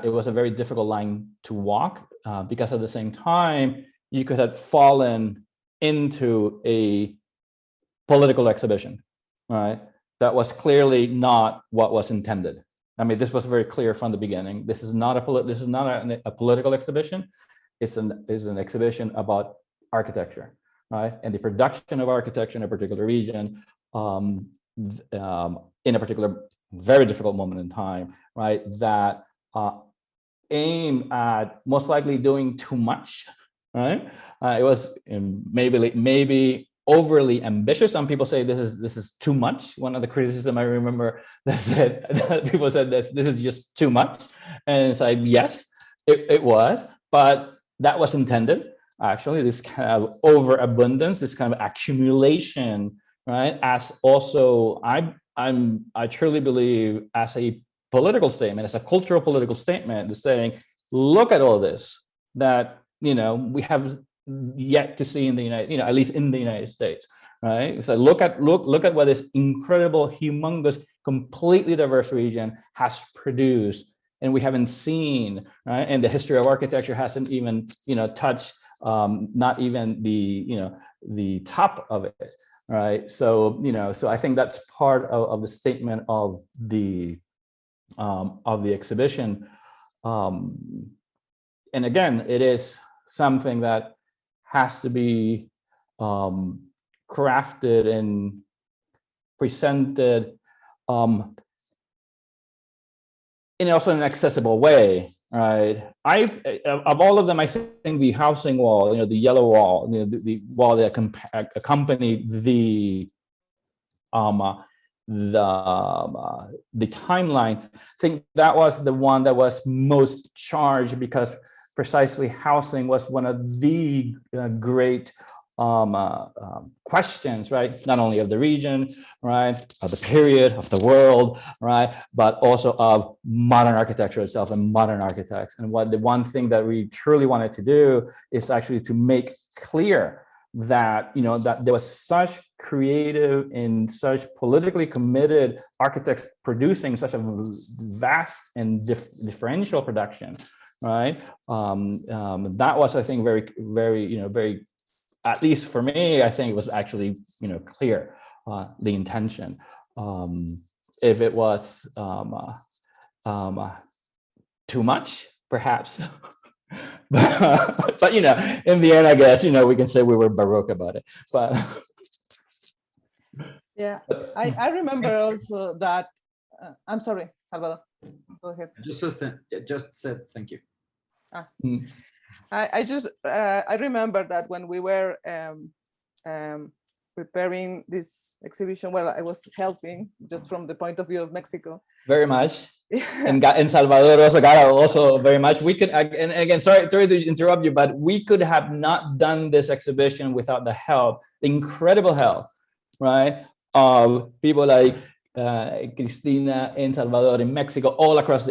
it was a very difficult line to walk, because at the same time you could have fallen into a political exhibition, right? That was clearly not what was intended. I mean, this was very clear from the beginning. This is not a political exhibition. It's an exhibition about architecture, right? And the production of architecture in a particular region, in a particular very difficult moment in time, right? That aim at most likely doing too much, right? It was maybe overly ambitious. Some people say this is too much. One of the criticism I remember that people said this is just too much, and it's like, yes, it was, but that was intended. Actually, this kind of overabundance, this kind of accumulation, right? As also, I truly believe as a political statement, as a cultural political statement, is saying, look at all this that we have yet to see in the at least in the United States, right? So look at what this incredible, humongous, completely diverse region has produced, and we haven't seen, right? And the history of architecture hasn't even touched not even the top of it, right? So so I think that's part of the statement of the exhibition, and again, it is something that has to be crafted and presented in also an accessible way, right? Of all of them, I think the housing wall, the yellow wall, the wall that accompanied the timeline, I think that was the one that was most charged, because precisely housing was one of the great questions, right? Not only of the region, right, of the period, of the world, right, but also of modern architecture itself and modern architects. And the one thing that we truly wanted to do is actually to make clear that that there was such creative and such politically committed architects producing such a vast and differential production, right? That was, I think, very, very, very, at least for me, I think it was actually, clear, the intention. If it was too much, perhaps, but in the end, I guess, we can say we were Baroque about it, but. Yeah, I remember also that, I'm sorry, Salvador, go ahead. Just said thank you. I remember that when we were preparing this exhibition, well, I was helping just from the point of view of Mexico. Very much. And Salvador also very much. We could, and again, sorry to interrupt you, but we could have not done this exhibition without the help, the incredible help, right, of people like Cristina in Salvador, in Mexico, all across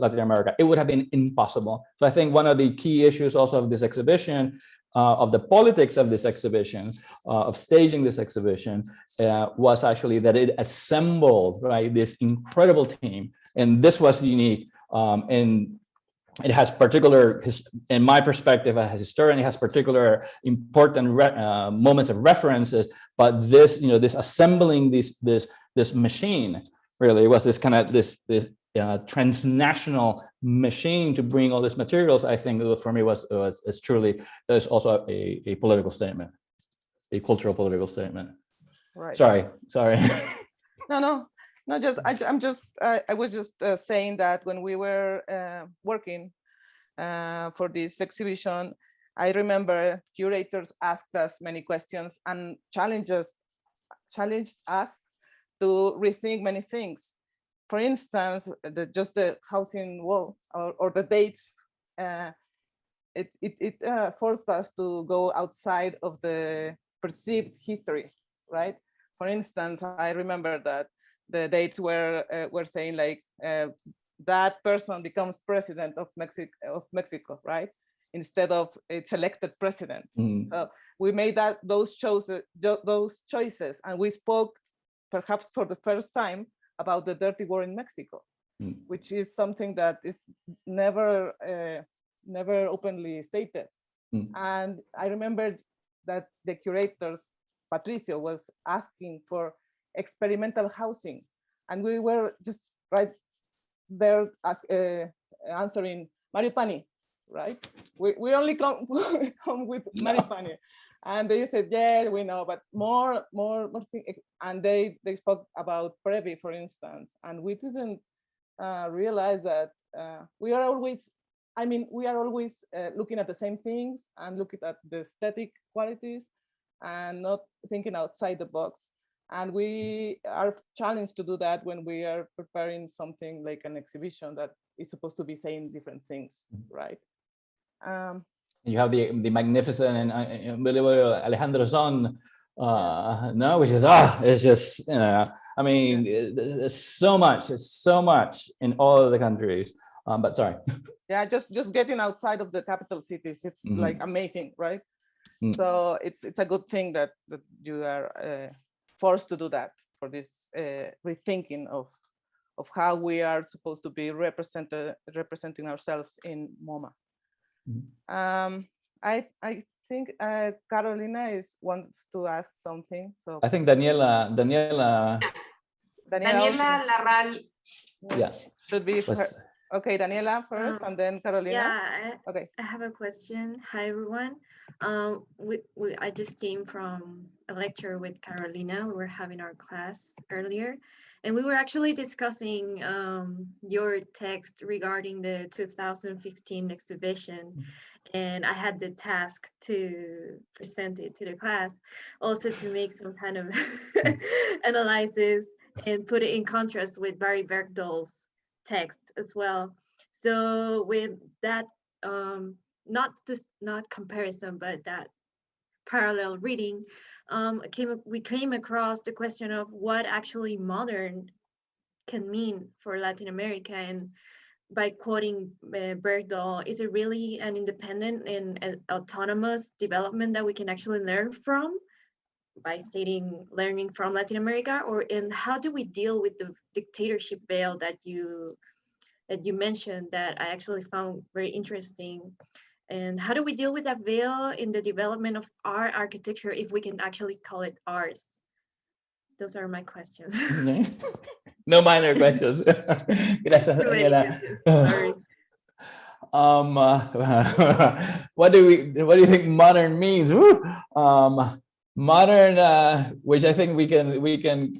Latin America. It would have been impossible. So I think one of the key issues also of this exhibition, of the politics of this exhibition, of staging this exhibition, was actually that it assembled, right, this incredible team, and this was unique, and it has particular, in my perspective as a historian, it has particular important moments of references. But this, this assembling this machine, really was this kind of this transnational machine to bring all these materials. I think for me was truly, there's also a political statement, a cultural political statement. Right. Sorry. No, I was just saying that when we were working for this exhibition, I remember curators asked us many questions and challenged us to rethink many things. For instance, just the housing wall or the dates, it forced us to go outside of the perceived history, right? For instance, I remember that the dates were saying like that person becomes president of Mexico, right? Instead of its elected president. So we made those choices, and we spoke perhaps for the first time about the dirty war in Mexico, which is something that is never openly stated. And I remember that the curators, Patricio, was asking for experimental housing, and we were just right there answering Maripani, right? We only come with Maripani, and they said, yeah, we know, but more things. And they spoke about Previ, for instance, and we didn't realize that we are always looking at the same things and looking at the aesthetic qualities and not thinking outside the box. And we are challenged to do that when we are preparing something like an exhibition that is supposed to be saying different things, right? You have the magnificent and unbelievable Alejandro Son, no, which is it's just, you know, I mean, it's so much in all of the countries. But sorry. Yeah, just getting outside of the capital cities, it's like amazing, right? So it's a good thing that you are forced to do that, for this rethinking of how we are supposed to be representing ourselves in MoMA. I think Carolina wants to ask something. So I think Daniela Larral. Yeah, should be okay. Daniela first, and then Carolina. Yeah, okay. I have a question. Hi everyone. I just came from a lecture with Carolina. We were having our class earlier, and we were actually discussing your text regarding the 2015 exhibition. And I had the task to present it to the class, also to make some kind of analysis and put it in contrast with Barry Bergdahl's text as well. So with that, not comparison, but that parallel reading, we came across the question of what actually modern can mean for Latin America. And by quoting Bergdahl, is it really an independent and an autonomous development that we can actually learn from, by stating learning from Latin America? Or and how do we deal with the dictatorship veil that you mentioned, that I actually found very interesting? And how do we deal with that veil in the development of our architecture, if we can actually call it ours? Those are my questions. No minor questions. Gracias, Daniela. Sorry. What do you think modern means? Modern, which I think we can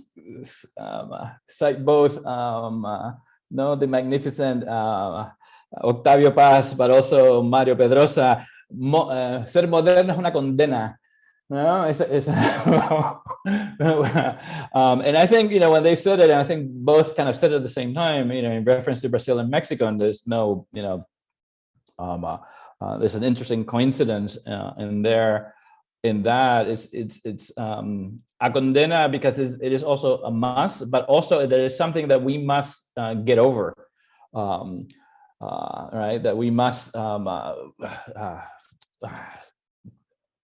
cite both the magnificent Octavio Paz, but also Mario Pedrosa. Ser moderno es una condena. No, and I think, when they said it, and I think both kind of said it at the same time, in reference to Brazil and Mexico, and there's no, there's an interesting coincidence in that it's a condena, because it is also a must, but also there is something that we must get over, right? That we must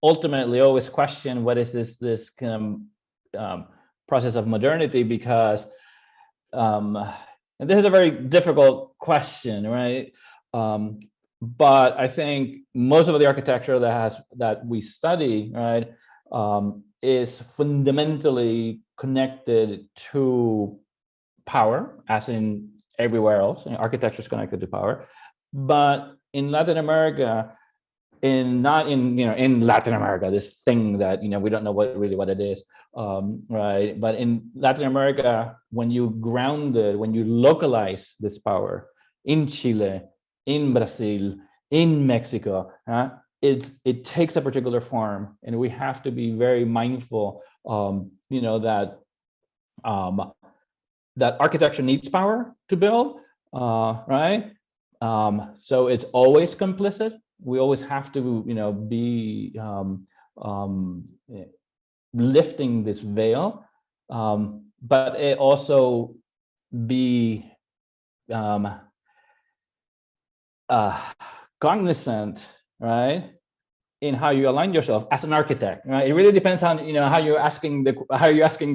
ultimately always question what is this kind of process of modernity, because and this is a very difficult question, right? But I think most of the architecture that we study, right, is fundamentally connected to power, as in everywhere else. Architecture is connected to power, but in Latin America, in Latin America, this thing that we don't know what it is, right? But in Latin America, when you localize this power in Chile, in Brazil, in Mexico, it takes a particular form, and we have to be very mindful, that architecture needs power to build, right? So it's always complicit. We always have to, be lifting this veil, but it also be cognizant, right, in how you align yourself as an architect, right? It really depends on how you're asking the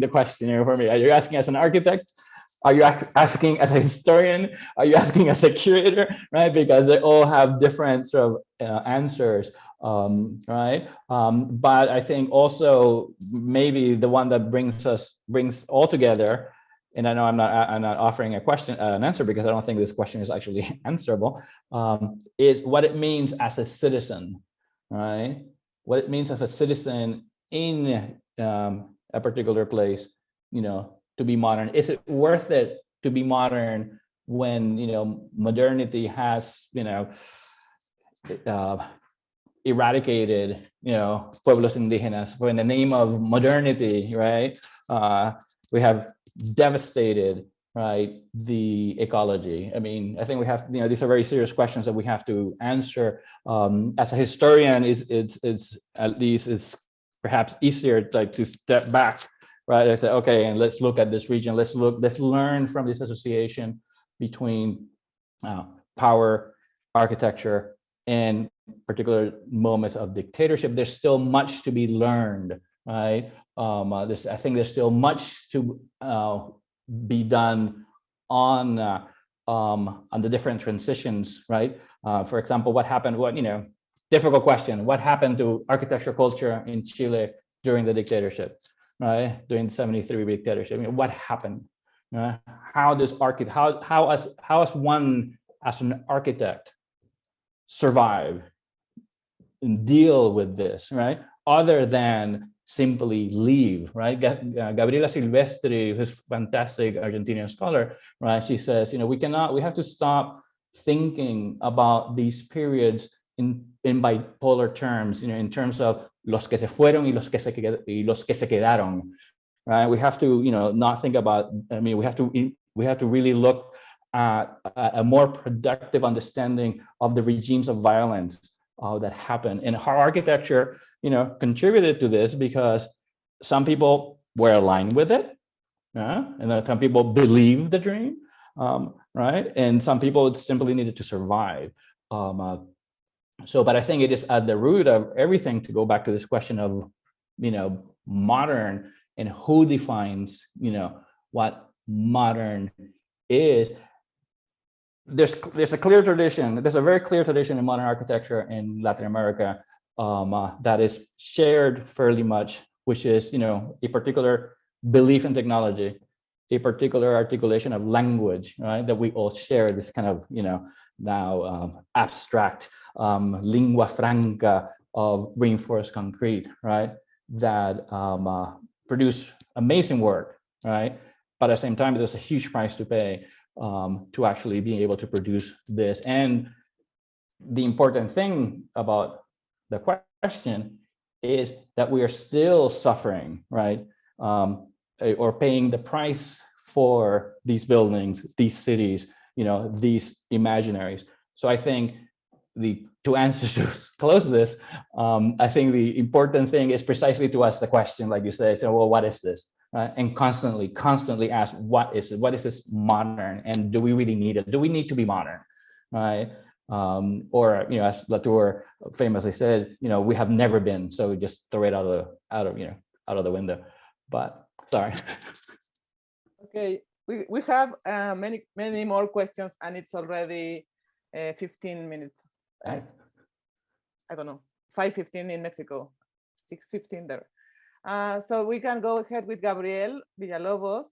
question. For me, are you asking as an architect? Are you asking as a historian? Are you asking as a curator? Right, because they all have different sort of answers, right? But I think also maybe the one that brings all together. And I know I'm not offering an answer, because I don't think this question is actually answerable, is what it means as a citizen, right? What it means as a citizen in a particular place, to be modern. Is it worth it to be modern when, modernity has, eradicated, pueblos indígenas? For in the name of modernity, right? We have devastated right, the ecology? I mean, I think we have, these are very serious questions that we have to answer. As a historian, it's at least it's perhaps easier to step back, right? I say, okay, and let's look at this region. Let's learn from this association between power, architecture, and particular moments of dictatorship. There's still much to be learned, right? I think there's still much to be done on the different transitions, right? For example, what happened? Difficult question. What happened to architecture culture in Chile during the dictatorship, right? During the '73 dictatorship? I mean, what happened? How does how as one as an architect survive and deal with this, right? Other than simply leave, right? Gabriela Silvestri, who's a fantastic Argentinian scholar, right? She says, we have to stop thinking about these periods in bipolar terms, in terms of los que se fueron y los que se quedaron, right? We have to, not think about, we have to really look at a more productive understanding of the regimes of violence that happen. And how architecture, contributed to this, because some people were aligned with it, and then some people believed the dream, right? And some people simply needed to survive. But I think it is at the root of everything to go back to this question of, modern, and who defines, what modern is. There's a clear tradition. There's a very clear tradition in modern architecture in Latin America that is shared fairly much, which is, a particular belief in technology, a particular articulation of language, right? That we all share, this kind of, now abstract lingua franca of reinforced concrete, right? That produce amazing work, right? But at the same time, there's a huge price to pay to actually being able to produce this. And the important thing about the question is that we are still suffering, right? Or paying the price for these buildings, these cities, these imaginaries. So I think to close this, I think the important thing is precisely to ask the question, like you say, well, what is this? And constantly ask, what is it? What is this modern? And do we really need it? Do we need to be modern, right? Or as Latour famously said, we have never been, so we just throw it out of the window. But sorry. Okay, we have many more questions, and it's already 15 minutes. Right. I don't know, 5:15 in Mexico, 6:15 there. So we can go ahead with Gabriel Villalobos.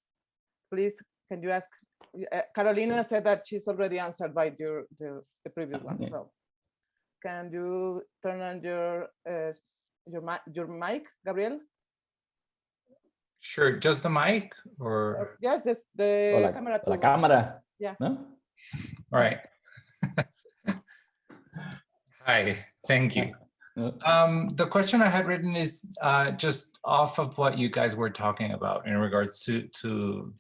Please, can you ask? Carolina said that she's already answered by the previous one. Yeah. So can you turn on your mic, Gabriel? Sure, just the mic, or yes, just the camera. La cámara. Yeah. No? All right. Hi, thank you. The question I had written is just off of what you guys were talking about in regards to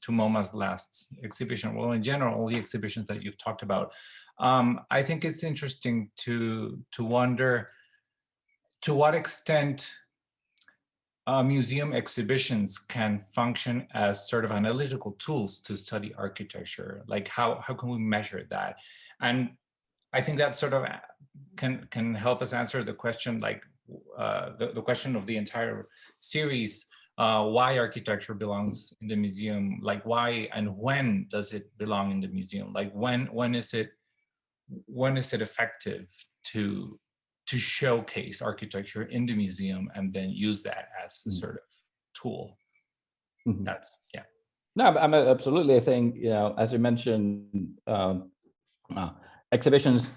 MoMA's last exhibition. Well, in general, all the exhibitions that you've talked about. I think it's interesting to wonder to what extent museum exhibitions can function as sort of analytical tools to study architecture. Like how can we measure that? And I think that sort of can help us answer the question, like the question of the entire series, why architecture belongs in the museum, like why and when does it belong in the museum? Like when is it effective to showcase architecture in the museum and then use that as a sort of tool? Mm-hmm. That's, yeah. No, I'm absolutely. I think, as you mentioned, exhibitions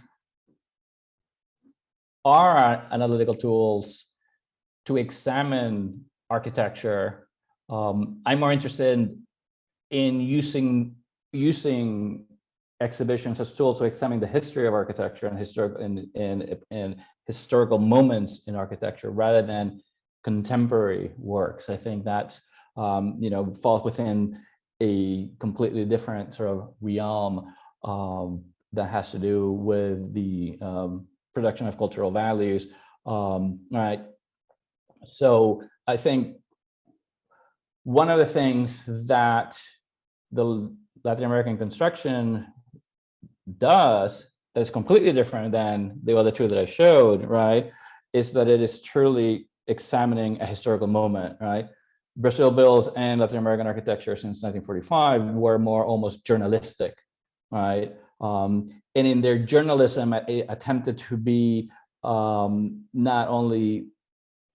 are analytical tools to examine architecture. I'm more interested in using exhibitions as tools to examine the history of architecture and historical moments in architecture rather than contemporary works. I think that's falls within a completely different sort of realm that has to do with the production of cultural values, right? So I think one of the things that the Latin American construction does that's completely different than the other two that I showed, right, is that it is truly examining a historical moment, right? Brazil builds and Latin American architecture since 1945 were more almost journalistic, right? And in their journalism, it attempted to be not only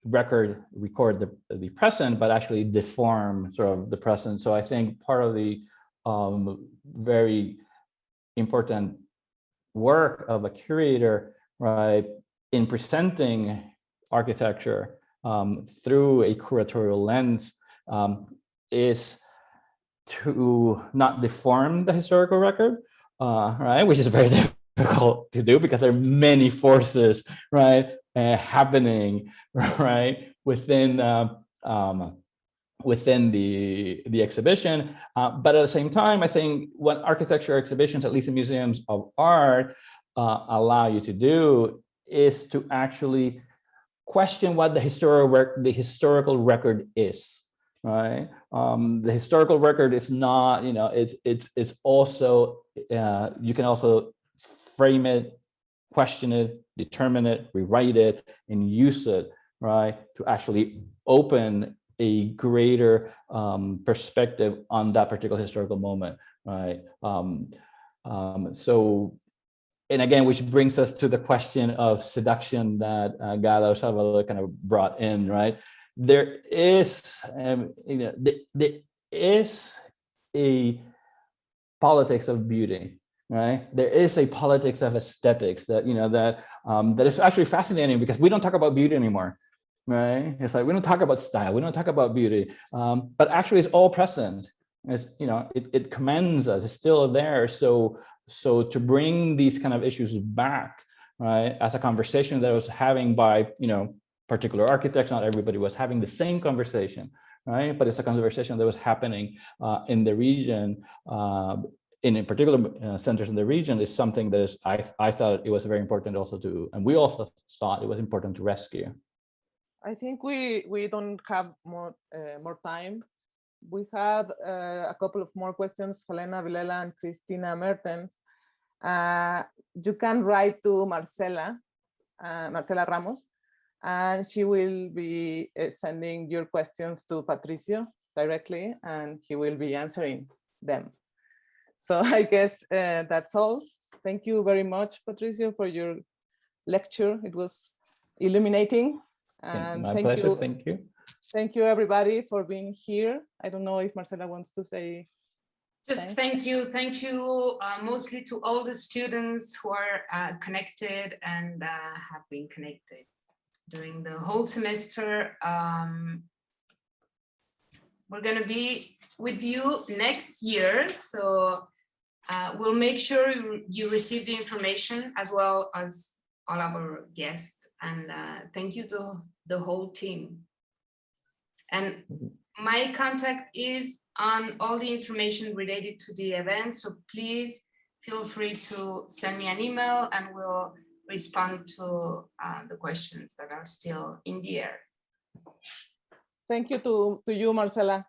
record the present, but actually deform sort of the present. So I think part of the very important work of a curator, right, in presenting architecture through a curatorial lens is to not deform the historical record, right, which is very difficult to do because there are many forces, right, happening, right, within the exhibition, but at the same time, I think what architecture exhibitions, at least in museums of art, allow you to do is to actually question what the historical record is, right? The historical record is not, you know, it's also you can also frame it, question it, determine it, rewrite it, and use it, right, to actually open a greater perspective on that particular historical moment, right? So, and again, which brings us to the question of seduction that Galo Salvador kind of brought in, right? There is, you know, there is a politics of beauty, right? There is a politics of aesthetics that, you know, that that is actually fascinating because we don't talk about beauty anymore. Right? It's like we don't talk about style, we don't talk about beauty, but actually it's all present. It's, you know, it commends us, it's still there. So to bring these kind of issues back, right, as a conversation that I was having by, you know, particular architects, not everybody was having the same conversation, right? But it's a conversation that was happening in the region, in particular centers in the region, is something that is, I thought it was very important also to, and we also thought it was important to rescue. I think we don't have more time. We have a couple of more questions. Helena Vilela and Cristina Mertens. You can write to Marcela Ramos, and she will be sending your questions to Patricio directly, and he will be answering them. So I guess that's all. Thank you very much, Patricio, for your lecture. It was illuminating. And my pleasure. Thank you. Thank you, everybody, for being here. I don't know if Marcela wants to say. Just thank you mostly to all the students who are connected and have been connected during the whole semester. We're going to be with you next year, so we'll make sure you receive the information as well as all of our guests. And thank you to the whole team. And my contact is on all the information related to the event, so please feel free to send me an email and we'll respond to the questions that are still in the air. Thank you to you, Marcela.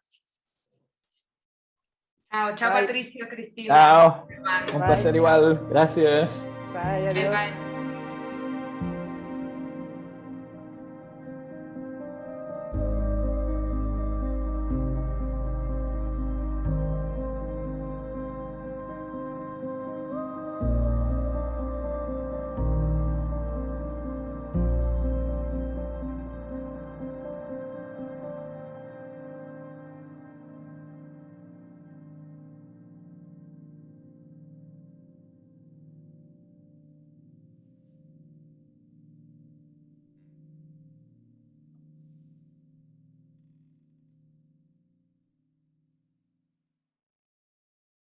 Ciao, ciao, Patricio, Cristina. Ciao. Un placer igual. Gracias. Bye, adiós. Bye, bye.